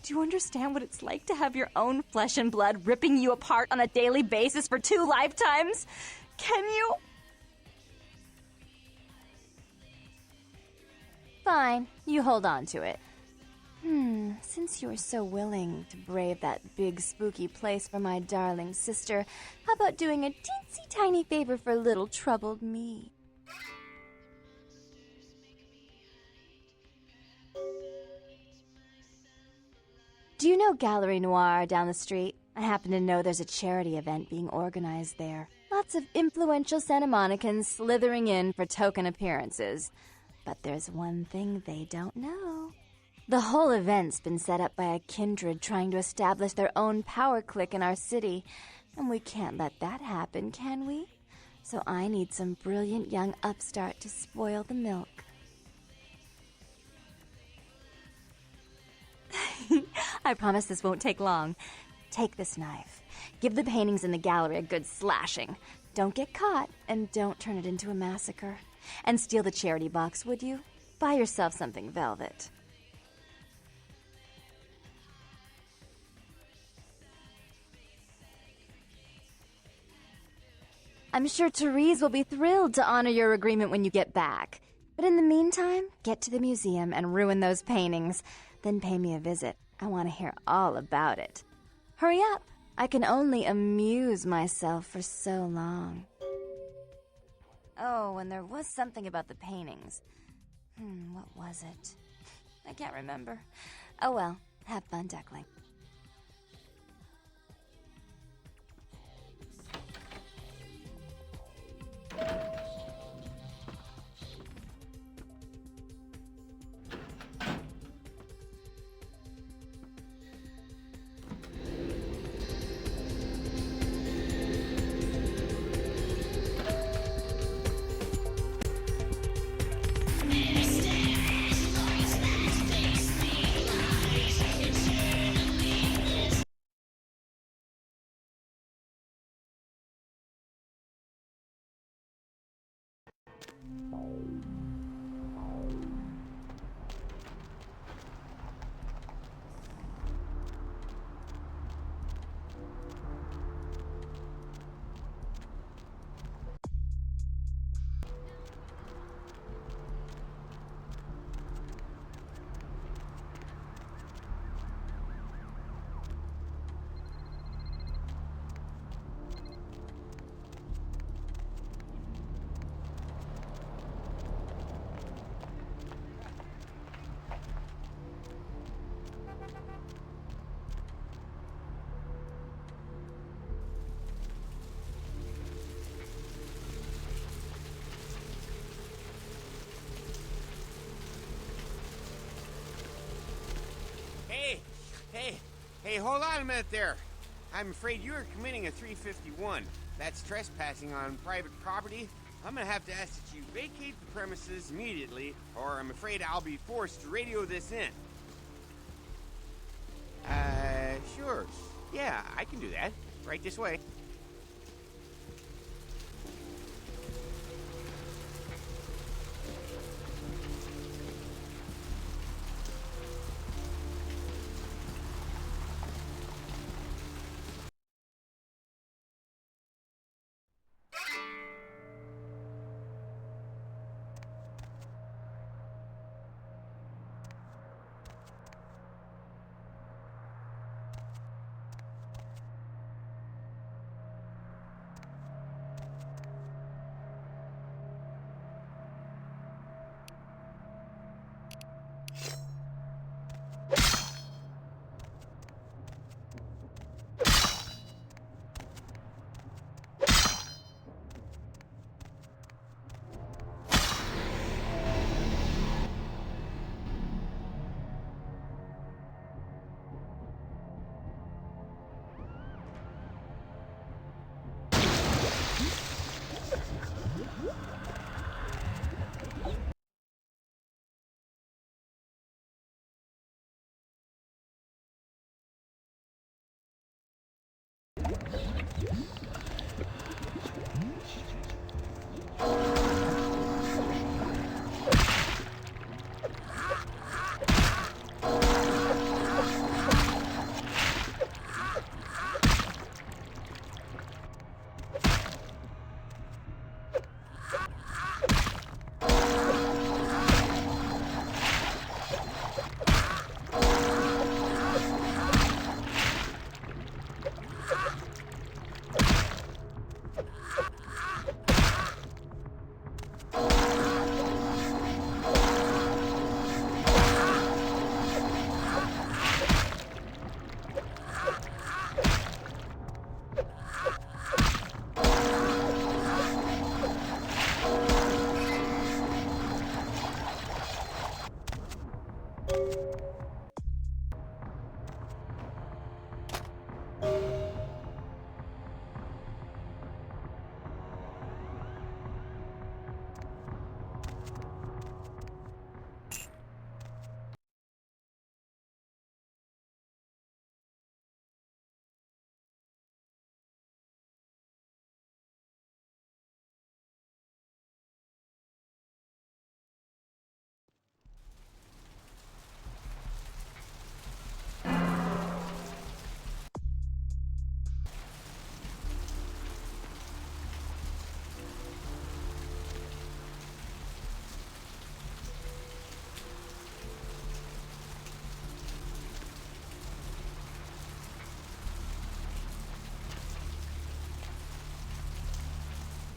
Do you understand what it's like to have your own flesh and blood ripping you apart on a daily basis for 2 lifetimes? Can you? Fine, you hold on to it. Since you're so willing to brave that big spooky place for my darling sister, how about doing a teensy tiny favor for little troubled me? Do you know Gallery Noir down the street? I happen to know there's a charity event being organized there. Lots of influential Santa Monicans slithering in for token appearances. But there's one thing they don't know. The whole event's been set up by a kindred trying to establish their own power clique in our city. And we can't let that happen, can we? So I need some brilliant young upstart to spoil the milk. I promise this won't take long. Take this knife. Give the paintings in the gallery a good slashing. Don't get caught, and don't turn it into a massacre. And steal the charity box, would you? Buy yourself something velvet. I'm sure Therese will be thrilled to honor your agreement when you get back. But in the meantime, get to the museum and ruin those paintings. Then pay me a visit. I want to hear all about it. Hurry up. I can only amuse myself for so long. Oh, and there was something about the paintings. What was it? I can't remember. Oh well, have fun, Duckling. hold on a minute there. I'm afraid you are committing a 351. That's trespassing on private property. I'm gonna have to ask that you vacate the premises immediately, or I'm afraid I'll be forced to radio this in. Sure. Yeah, I can do that. Right this way.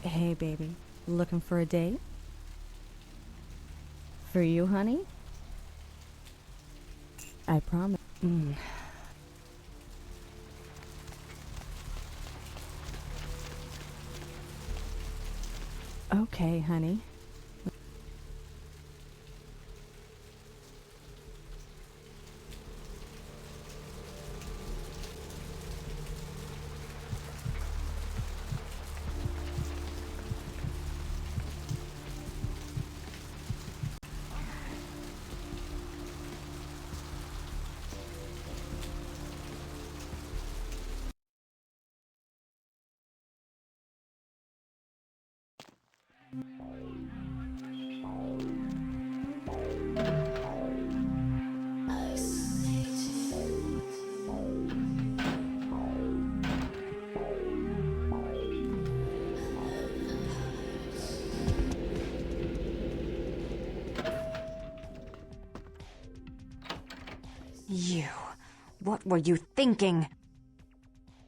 Hey, baby. Looking for a date? For you, honey? I promise. Okay, honey. You. What were you thinking?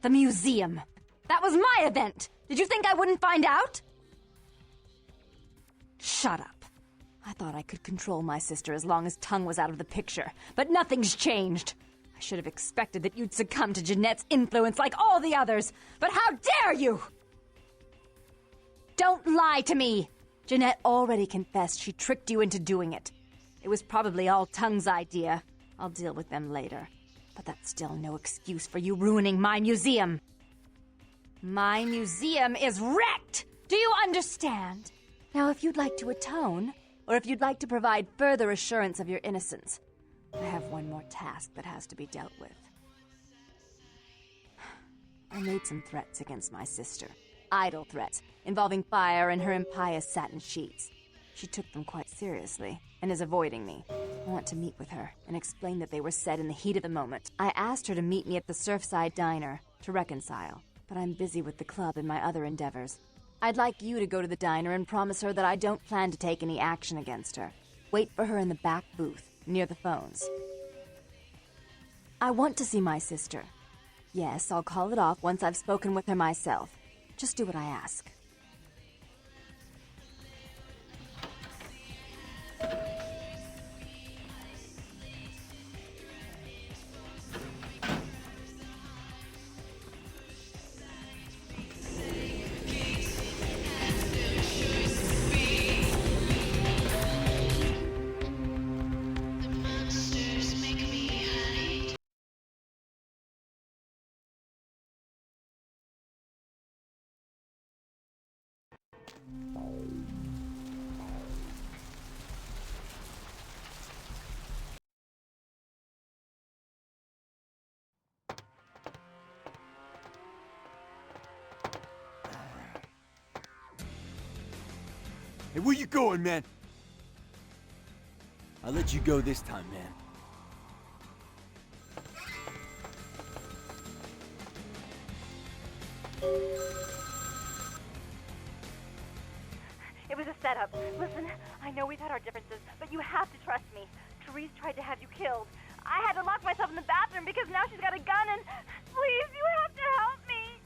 The museum. That was my event! Did you think I wouldn't find out? Shut up. I thought I could control my sister as long as Tongue was out of the picture, but nothing's changed. I should have expected that you'd succumb to Jeanette's influence like all the others, but how dare you! Don't lie to me! Jeanette already confessed she tricked you into doing it. It was probably all Tongue's idea. I'll deal with them later. But that's still no excuse for you ruining my museum. My museum is wrecked! Do you understand? Now, if you'd like to atone, or if you'd like to provide further assurance of your innocence, I have one more task that has to be dealt with. I made some threats against my sister. Idle threats, involving fire and her impious satin sheets. She took them quite seriously, and is avoiding me. I want to meet with her, and explain that they were said in the heat of the moment. I asked her to meet me at the Surfside Diner, to reconcile, but I'm busy with the club and my other endeavors. I'd like you to go to the diner and promise her that I don't plan to take any action against her. Wait for her in the back booth, near the phones. I want to see my sister. Yes, I'll call it off once I've spoken with her myself. Just do what I ask. Hey, where you going, man? I'll let you go this time, man. It was a setup. Listen, I know we've had our differences, but you have to trust me. Therese tried to have you killed. I had to lock myself in the bathroom because now she's got a gun and... Please, you have to help me!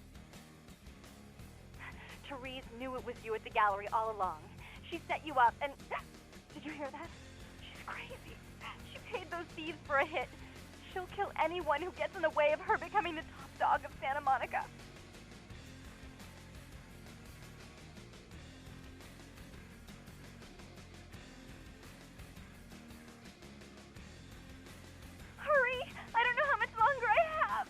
Therese knew it was you at the gallery all along. She set you up and... Did you hear that? She's crazy. She paid those thieves for a hit. She'll kill anyone who gets in the way of her becoming the top dog of Santa Monica. Hurry! I don't know how much longer I have!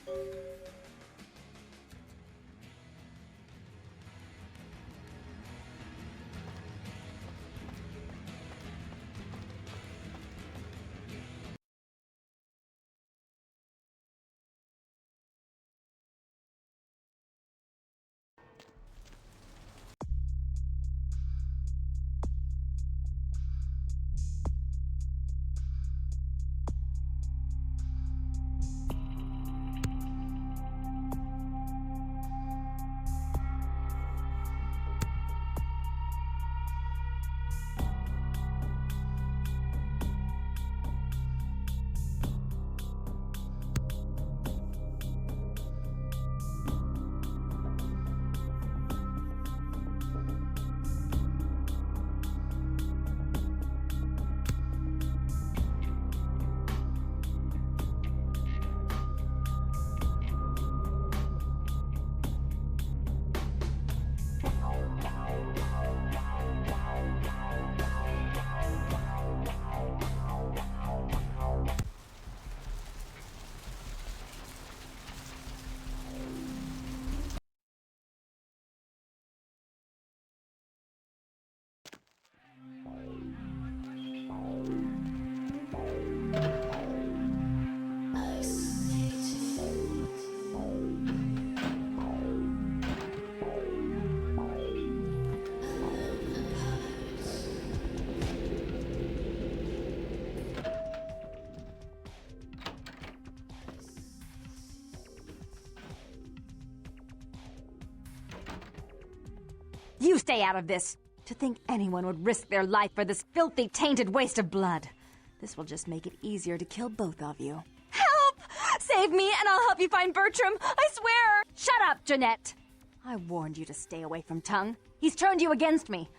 You stay out of this. To think anyone would risk their life for this filthy, tainted waste of blood. This will just make it easier to kill both of you. Help! Save me and I'll help you find Bertram. I swear! Shut up, Jeanette. I warned you to stay away from Tongue. He's turned you against me.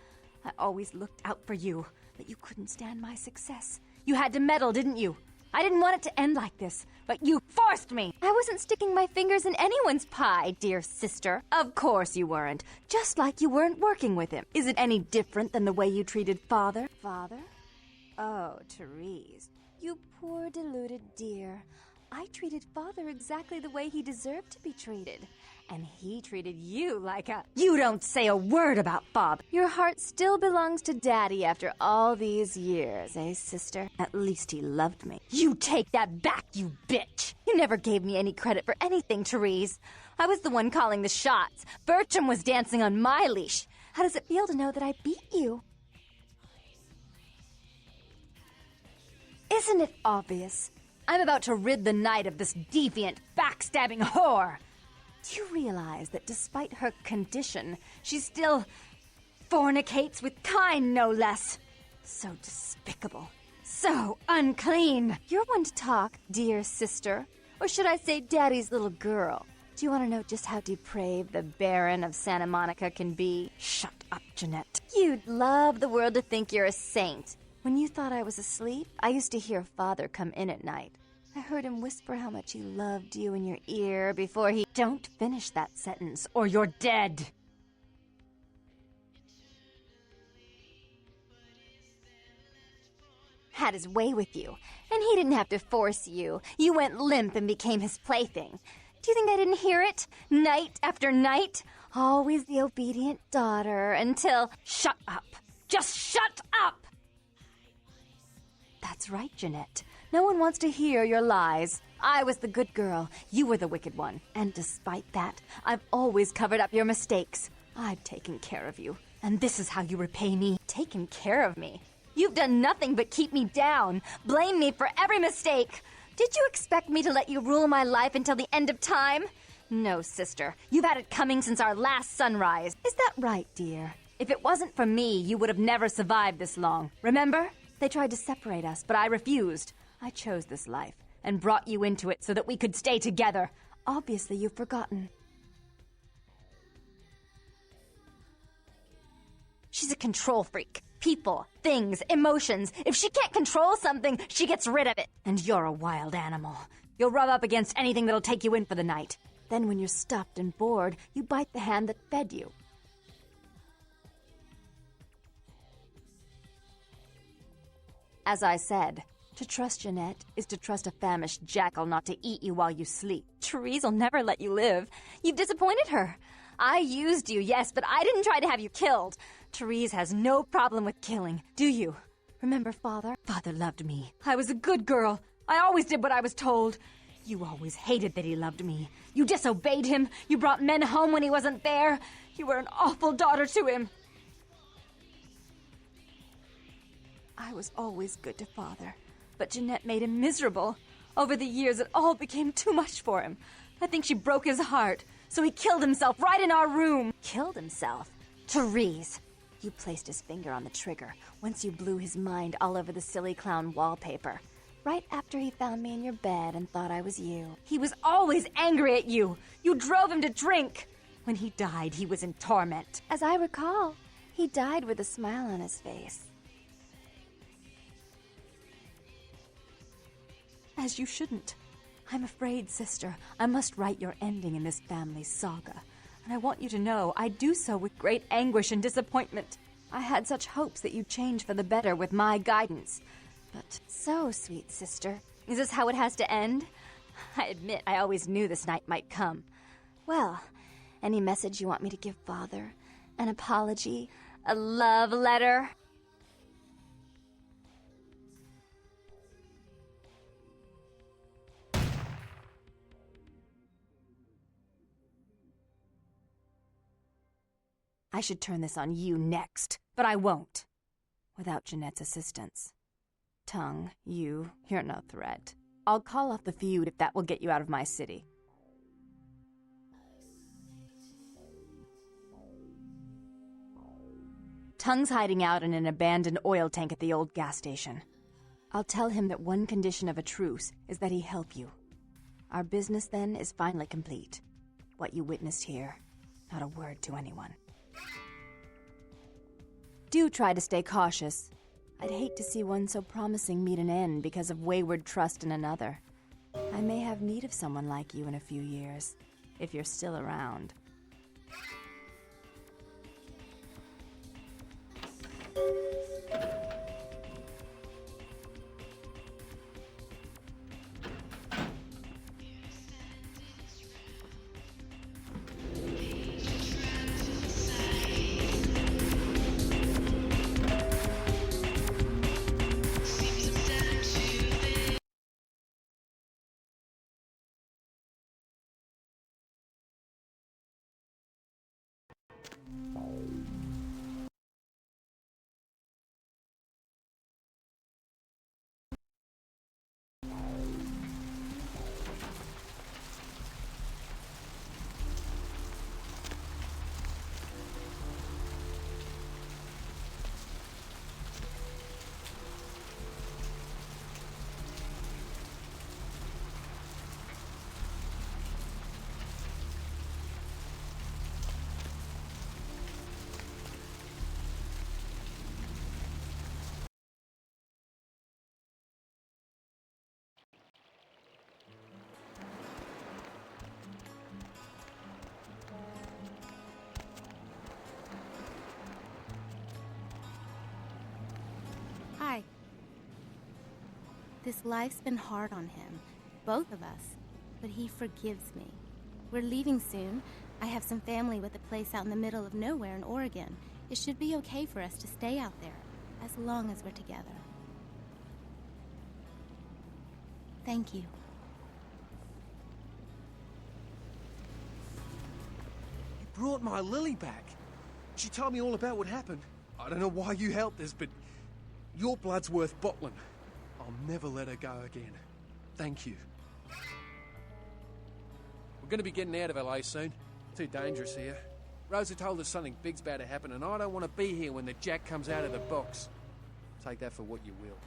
I always looked out for you, but you couldn't stand my success. You had to meddle, didn't you? I didn't want it to end like this, but you forced me. I wasn't sticking my fingers in anyone's pie, dear sister. Of course you weren't. Just like you weren't working with him. Is it any different than the way you treated Father? Father? Oh, Therese. You poor deluded dear. I treated Father exactly the way he deserved to be treated. And he treated you like a... You don't say a word about Bob. Your heart still belongs to Daddy after all these years, eh, sister? At least he loved me. You take that back, you bitch! You never gave me any credit for anything, Therese. I was the one calling the shots. Bertram was dancing on my leash. How does it feel to know that I beat you? Isn't it obvious? I'm about to rid the night of this deviant, backstabbing whore. Do you realize that despite her condition, she still fornicates with Kine, no less? So despicable. So unclean. You're one to talk, dear sister. Or should I say Daddy's little girl? Do you want to know just how depraved the Baron of Santa Monica can be? Shut up, Jeanette. You'd love the world to think you're a saint. When you thought I was asleep, I used to hear Father come in at night. I heard him whisper how much he loved you in your ear before he... Don't finish that sentence, or you're dead! Had his way with you, and he didn't have to force you. You went limp and became his plaything. Do you think I didn't hear it? Night after night? Always the obedient daughter, until... Shut up! Just shut up! That's right, Jeanette. No one wants to hear your lies. I was the good girl. You were the wicked one. And despite that, I've always covered up your mistakes. I've taken care of you. And this is how you repay me. Taken care of me. You've done nothing but keep me down. Blame me for every mistake. Did you expect me to let you rule my life until the end of time? No, sister. You've had it coming since our last sunrise. Is that right, dear? If it wasn't for me, you would have never survived this long. Remember? They tried to separate us, but I refused. I chose this life, and brought you into it so that we could stay together. Obviously, you've forgotten. She's a control freak. People, things, emotions. If she can't control something, she gets rid of it. And you're a wild animal. You'll rub up against anything that'll take you in for the night. Then when you're stuffed and bored, you bite the hand that fed you. As I said, to trust Jeanette is to trust a famished jackal not to eat you while you sleep. Therese will never let you live. You've disappointed her. I used you, yes, but I didn't try to have you killed. Therese has no problem with killing, do you? Remember Father? Father loved me. I was a good girl. I always did what I was told. You always hated that he loved me. You disobeyed him. You brought men home when he wasn't there. You were an awful daughter to him. I was always good to Father, but Jeanette made him miserable. Over the years, it all became too much for him. I think she broke his heart, so he killed himself right in our room. Killed himself? Therese, you placed his finger on the trigger once you blew his mind all over the silly clown wallpaper. Right after he found me in your bed and thought I was you. He was always angry at you. You drove him to drink. When he died, he was in torment. As I recall, he died with a smile on his face. As you shouldn't. I'm afraid, sister, I must write your ending in this family's saga. And I want you to know I do so with great anguish and disappointment. I had such hopes that you'd change for the better with my guidance. But so, sweet sister, is this how it has to end? I admit I always knew this night might come. Well, any message you want me to give Father? An apology? A love letter? I should turn this on you next, but I won't. Without Jeanette's assistance. Tongue, you're no threat. I'll call off the feud if that will get you out of my city. Tongue's hiding out in an abandoned oil tank at the old gas station. I'll tell him that one condition of a truce is that he help you. Our business then is finally complete. What you witnessed here, not a word to anyone. Do try to stay cautious. I'd hate to see one so promising meet an end because of wayward trust in another. I may have need of someone like you in a few years, if you're still around. This life's been hard on him, both of us, but he forgives me. We're leaving soon. I have some family with a place out in the middle of nowhere in Oregon. It should be okay for us to stay out there, as long as we're together. Thank you. You brought my Lily back. She told me all about what happened. I don't know why you helped us, but your blood's worth bottling. I'll never let her go again. Thank you. We're gonna be getting out of LA soon. Too dangerous here. Rosa told us something big's about to happen, and I don't want to be here when the jack comes out of the box. Take that for what you will.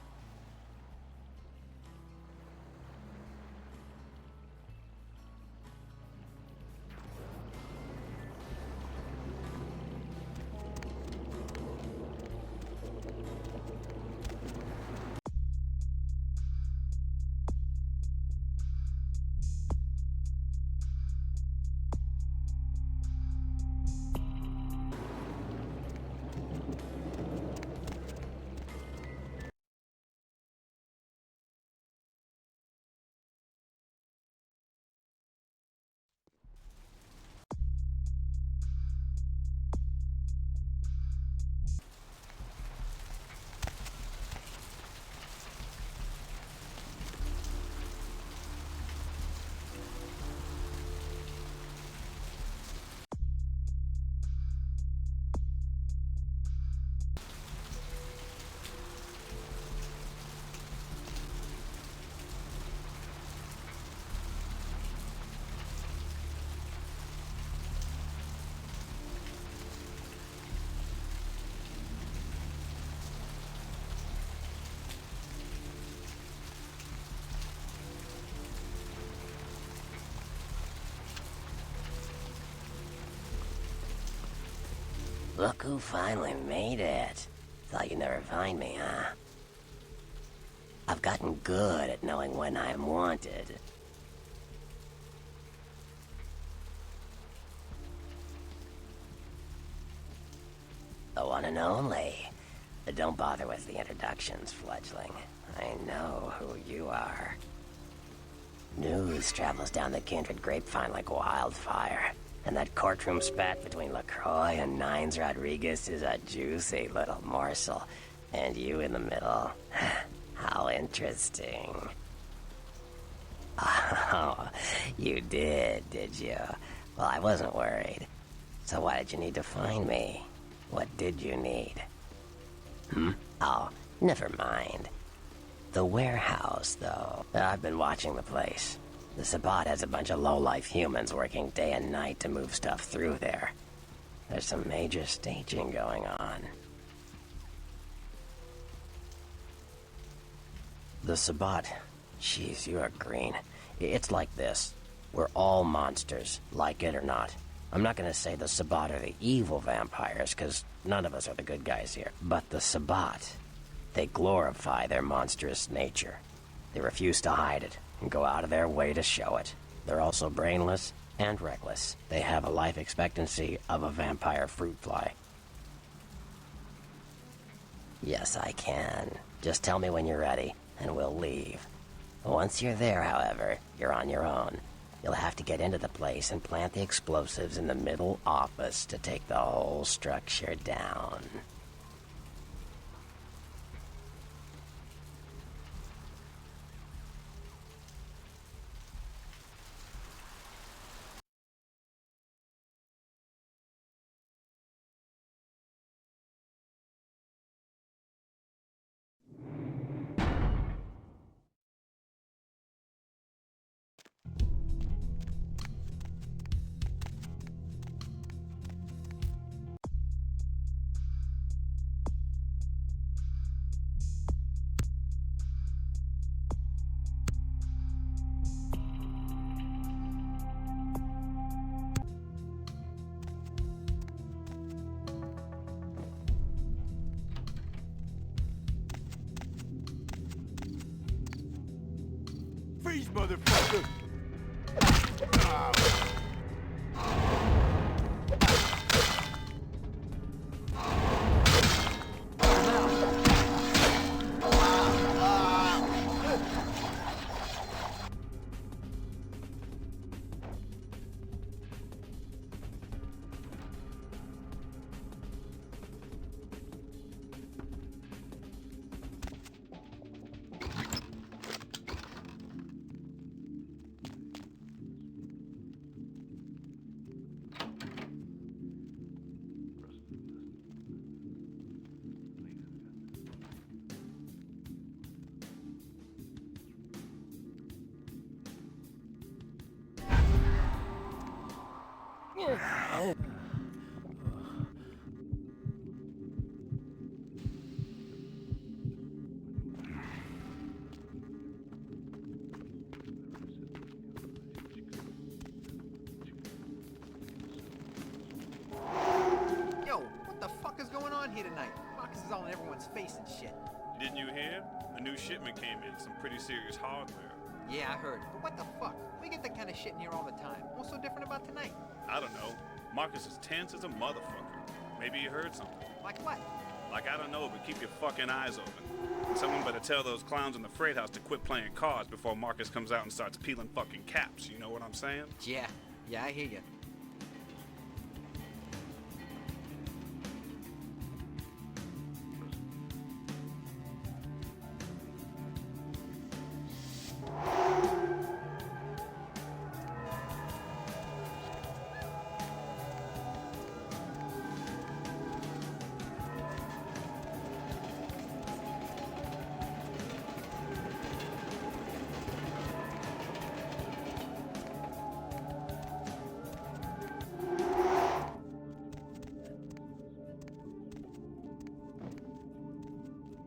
Look who finally made it. Thought you'd never find me, huh? I've gotten good at knowing when I'm wanted. The one and only. Don't bother with the introductions, fledgling. I know who you are. News travels down the kindred grapevine like wildfire. And that courtroom spat between LaCroix and Nines Rodriguez is a juicy little morsel. And you in the middle. How interesting. Oh, you did you? Well, I wasn't worried. So why did you need to find me? What did you need? Oh, never mind. The warehouse, though. I've been watching the place. The Sabbat has a bunch of low-life humans working day and night to move stuff through there. There's some major staging going on. The Sabbat... Jeez, you are green. It's like this. We're all monsters, like it or not. I'm not gonna say the Sabbat are the evil vampires, because none of us are the good guys here. But the Sabbat, they glorify their monstrous nature. They refuse to hide it, and go out of their way to show it. They're also brainless and reckless. They have a life expectancy of a vampire fruit fly. Yes, I can. Just tell me when you're ready, and we'll leave. Once you're there, however, you're on your own. You'll have to get into the place and plant the explosives in the middle office to take the whole structure down. Freeze, motherfucker! is all in everyone's face and shit. Didn't you hear? A new shipment came in, some pretty serious hardware. Yeah, I heard. But what the fuck? We get that kind of shit in here all the time. What's so different about tonight? I don't know. Marcus is tense as a motherfucker. Maybe he heard something. Like what? Like, I don't know, but keep your fucking eyes open. And someone better tell those clowns in the freight house to quit playing cards before Marcus comes out and starts peeling fucking caps. You know what I'm saying? Yeah, I hear you.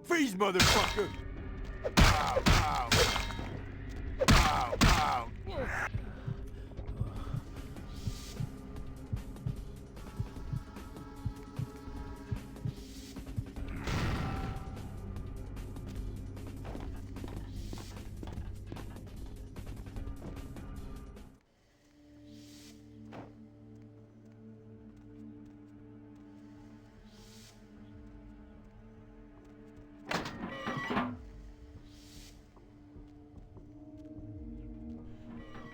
Freeze, motherfucker! Ow, ow. Ow, ow.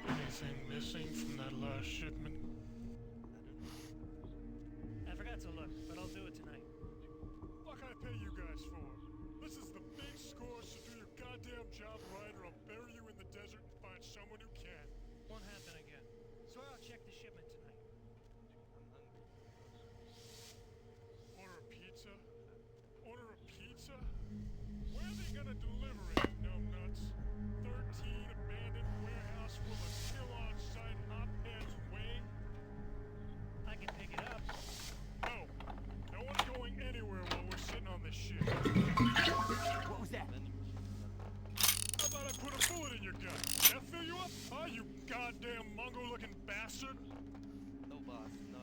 Anything missing from that last shipment? I forgot to look, but I'll do it tonight. What can I pay you guys for? This is the big score, so do your goddamn job right or I'll bury you in the desert and find someone who can. Won't happen again. Swear I'll check the shipment tonight. Order a pizza? Order a pizza? Where are they gonna deliver it, numbnuts? 13 abandoned warehouse full of kill-on-site hotheads way? I can pick it up. No. No one's going anywhere while we're sitting on this shit. What was that? How about I put a bullet in your gun? That fill you up? Huh, you goddamn Mongo-looking bastard? No, boss. No,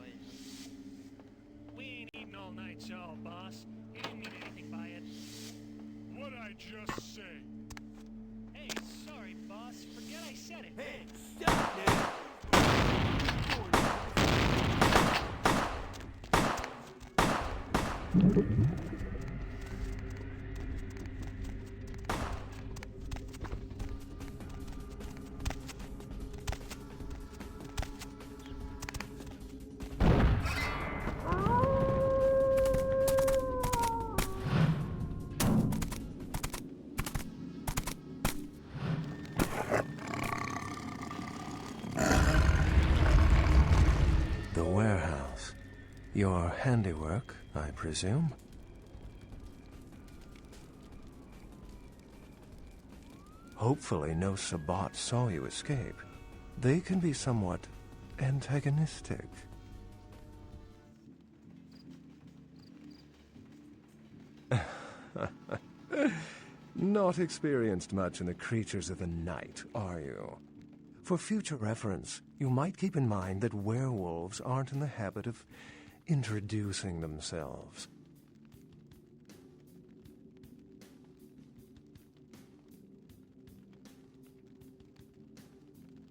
we ain't eating all night, so, boss. He didn't mean anything by it. What'd I just say? Hey, sorry, boss. Forget I said it. Hey, stop now! The warehouse. Your handiwork, I presume? Hopefully no Sabbat saw you escape. They can be somewhat antagonistic. Not experienced much in the creatures of the night, are you? For future reference, you might keep in mind that werewolves aren't in the habit of introducing themselves.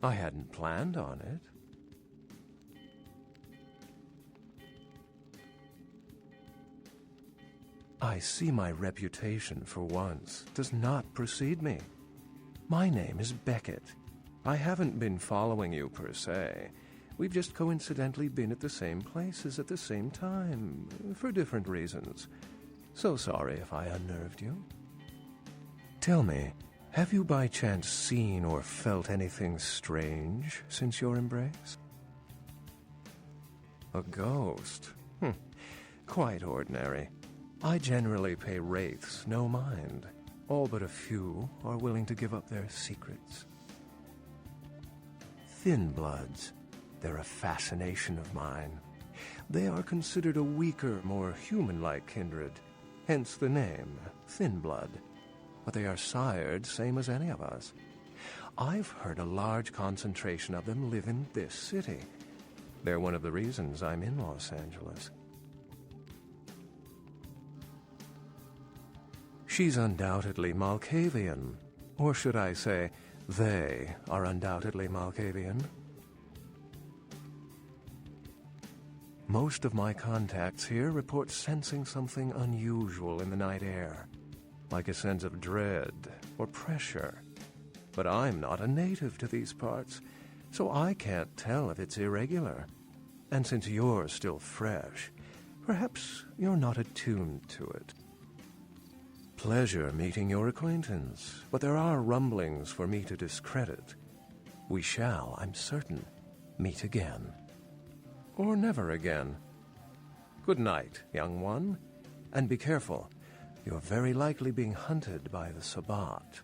I hadn't planned on it. I see my reputation, for once, does not precede me. My name is Beckett. I haven't been following you, per se. We've just coincidentally been at the same places at the same time, for different reasons. So sorry if I unnerved you. Tell me, have you by chance seen or felt anything strange since your embrace? A ghost? Quite ordinary. I generally pay wraiths no mind. All but a few are willing to give up their secrets. Thin bloods. They're a fascination of mine. They are considered a weaker, more human-like kindred, hence the name, Thin Blood. But they are sired same as any of us. I've heard a large concentration of them live in this city. They're one of the reasons I'm in Los Angeles. She's undoubtedly Malkavian. Or should I say, they are undoubtedly Malkavian. Most of my contacts here report sensing something unusual in the night air, like a sense of dread or pressure. But I'm not a native to these parts, so I can't tell if it's irregular. And since you're still fresh, perhaps you're not attuned to it. Pleasure meeting your acquaintance, but there are rumblings for me to discredit. We shall, I'm certain, meet again. Or never again. Good night, young one, and be careful. You're very likely being hunted by the Sabbat.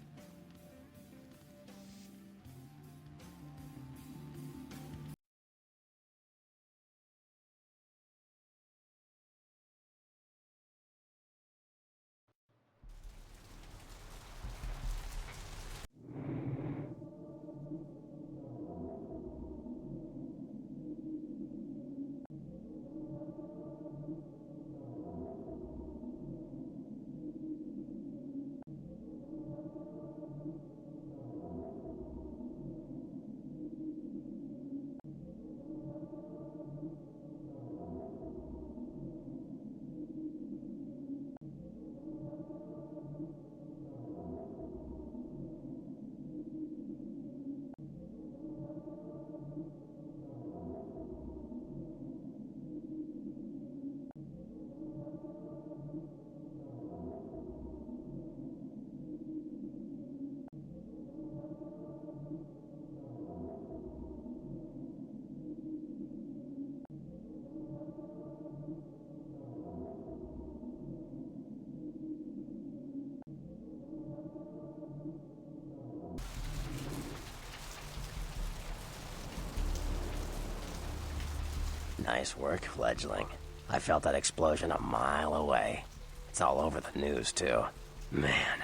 Nice work, fledgling. I felt that explosion a mile away. It's all over the news, too. Man,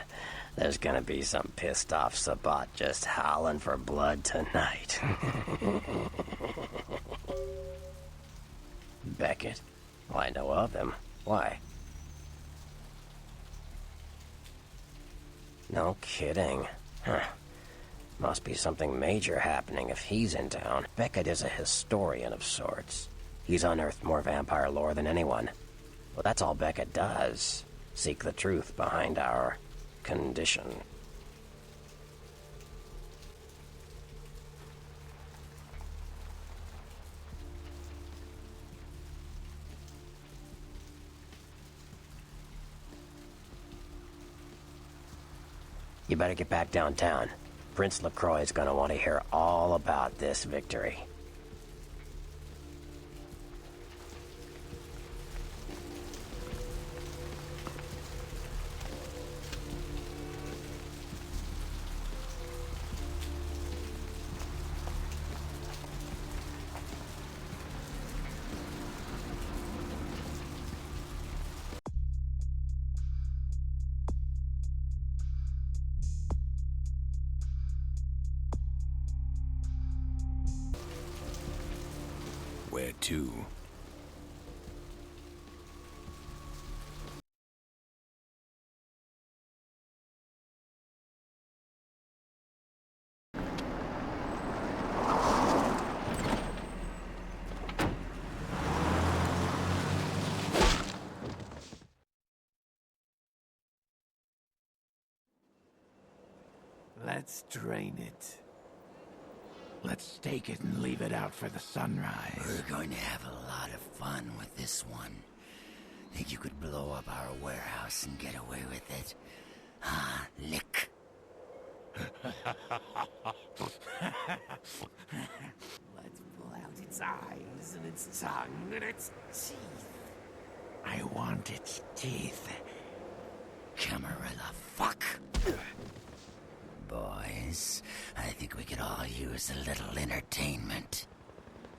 there's gonna be some pissed-off Sabbat just howling for blood tonight. Beckett? Well, I know of him. Why? No kidding. Huh. Must be something major happening if he's in town. Beckett is a historian of sorts. He's unearthed more vampire lore than anyone. Well, that's all Beckett does. Seek the truth behind our condition. You better get back downtown. Prince LaCroix is gonna want to hear all about this victory. Where to? Let's drain it. Let's take it and leave it out for the sunrise. We're going to have a lot of fun with this one. Think you could blow up our warehouse and get away with it? Huh, Lick? Let's pull out its eyes and its tongue and its teeth. I want its teeth. Camarilla, fuck! Boys, I think we could all use a little entertainment.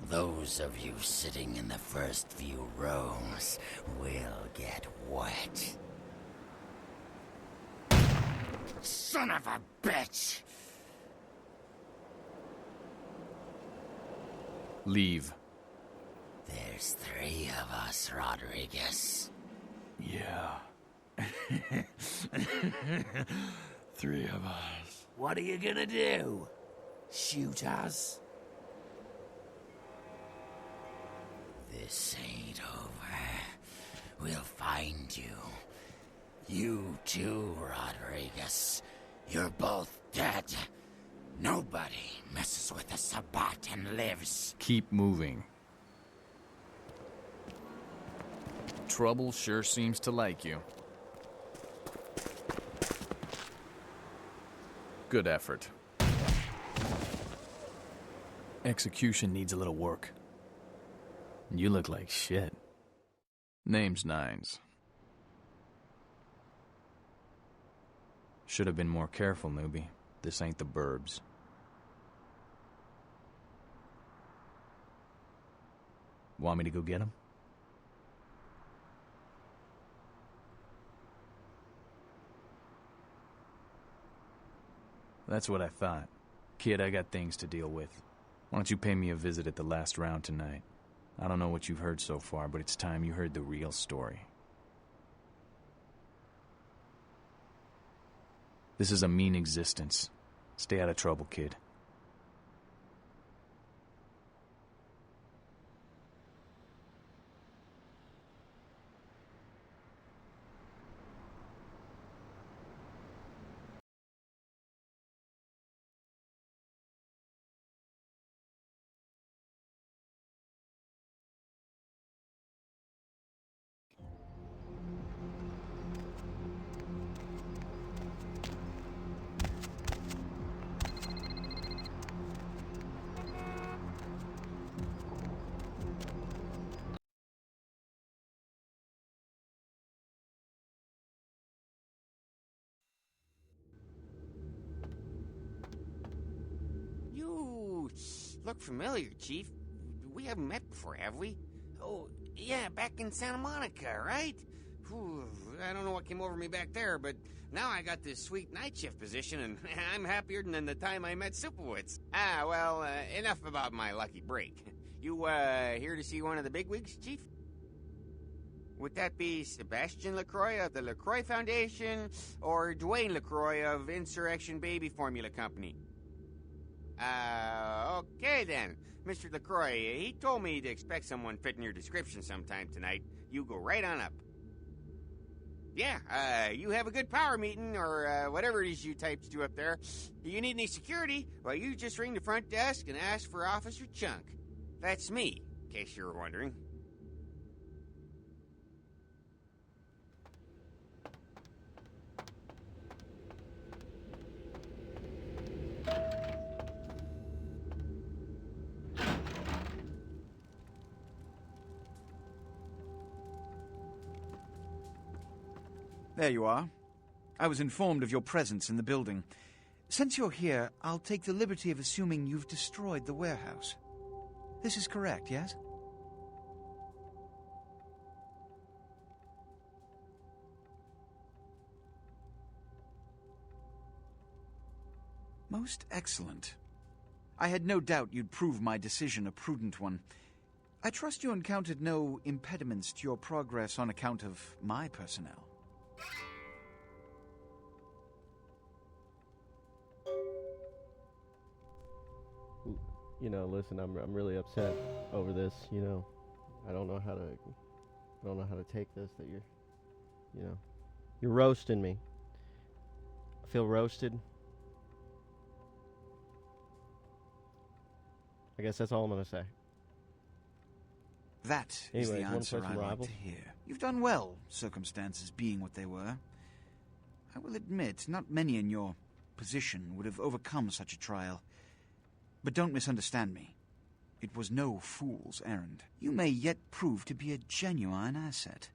Those of you sitting in the first few rows will get wet. Son of a bitch! Leave. There's 3 of us, Rodriguez. Yeah, Three of us. What are you gonna do? Shoot us? This ain't over. We'll find you. You too, Rodriguez. You're both dead. Nobody messes with a Sabbat and lives. Keep moving. Trouble sure seems to like you. Good effort. Execution needs a little work. You look like shit. Name's Nines. Should have been more careful, newbie. This ain't the burbs. Want me to go get him? That's what I thought. Kid, I got things to deal with. Why don't you pay me a visit at the last round tonight? I don't know what you've heard so far, but it's time you heard the real story. This is a mean existence. Stay out of trouble, kid. You look familiar, Chief. We haven't met before, have we? Oh, yeah, back in Santa Monica, right? Whew, I don't know what came over me back there, but now I got this sweet night shift position, and I'm happier than the time I met Supowitz. Well, enough about my lucky break. You, here to see one of the bigwigs, Chief? Would that be Sebastian LaCroix of the LaCroix Foundation, or Dwayne LaCroix of Insurrection Baby Formula Company? Okay then. Mr. LaCroix, he told me to expect someone fitting your description sometime tonight. You go right on up. Yeah, you have a good power meeting, or whatever it is you types do up there. Do you need any security? Well, you just ring the front desk and ask for Officer Chunk. That's me, in case you were wondering. There you are. I was informed of your presence in the building. Since you're here, I'll take the liberty of assuming you've destroyed the warehouse. This is correct, yes? Most excellent. I had no doubt you'd prove my decision a prudent one. I trust you encountered no impediments to your progress on account of my personnel. You know, listen, I'm really upset over this. You know, I don't know how to take this. That you're roasting me. I feel roasted. I guess that's all I'm gonna say. That is the Anyways, answer one I person like rival. to hear. You've done well, circumstances being what they were. I will admit, not many in your position would have overcome such a trial. But don't misunderstand me. It was no fool's errand. You may yet prove to be a genuine asset.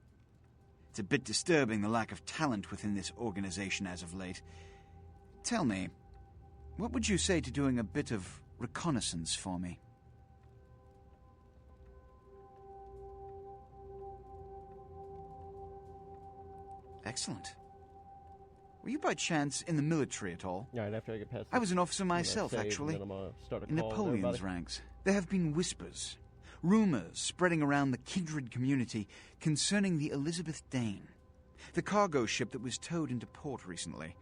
It's a bit disturbing, the lack of talent within this organization as of late. Tell me, what would you say to doing a bit of reconnaissance for me? Excellent. Were you by chance in the military at all? Right after I get past. I was an officer myself, save, and actually. then I'm gonna start a In call with Napoleon's everybody. ranks. There have been whispers, rumors spreading around the kindred community concerning the Elizabeth Dane. The cargo ship that was towed into port recently.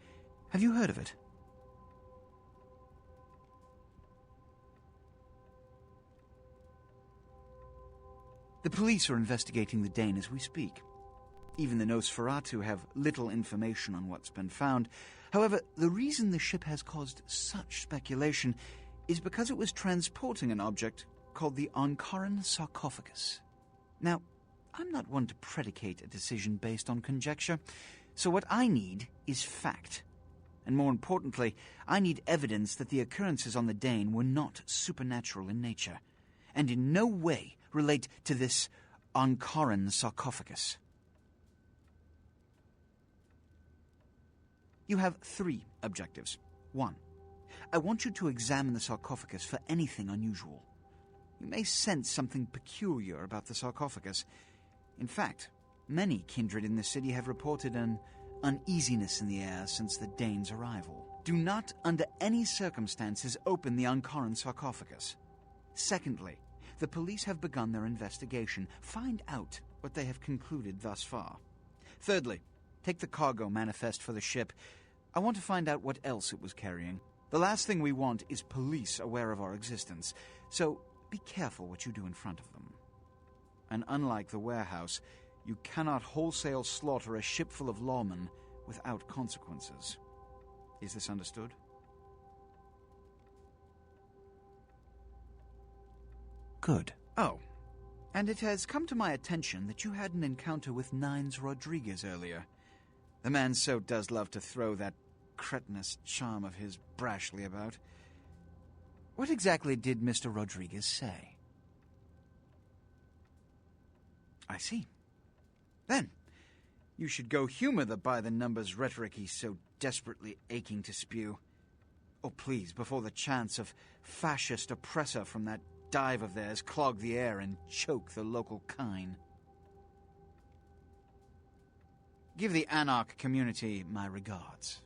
Have you heard of it? The police are investigating the Dane as we speak. Even the Nosferatu have little information on what's been found. However, the reason the ship has caused such speculation is because it was transporting an object called the Ankaran sarcophagus. Now, I'm not one to predicate a decision based on conjecture, so what I need is fact. And more importantly, I need evidence that the occurrences on the Dane were not supernatural in nature, and in no way relate to this Ankaran sarcophagus. You have 3 objectives. 1. I want you to examine the sarcophagus for anything unusual. You may sense something peculiar about the sarcophagus. In fact, many kindred in the city have reported an uneasiness in the air since the Dane's arrival. Do not, under any circumstances, open the Ankaran sarcophagus. Secondly, the police have begun their investigation. Find out what they have concluded thus far. Thirdly, take the cargo manifest for the ship. I want to find out what else it was carrying. The last thing we want is police aware of our existence, so be careful what you do in front of them. And unlike the warehouse, you cannot wholesale slaughter a ship full of lawmen without consequences. Is this understood? Good. Oh, and it has come to my attention that you had an encounter with Nines Rodriguez earlier. The man so does love to throw that cretinous charm of his brashly about. What exactly did Mr. Rodriguez say? I see. Then, you should go humor the by-the-numbers rhetoric he's so desperately aching to spew. Oh, please, before the chance of fascist oppressor from that dive of theirs clog the air and choke the local kine. Give the Anarch community my regards.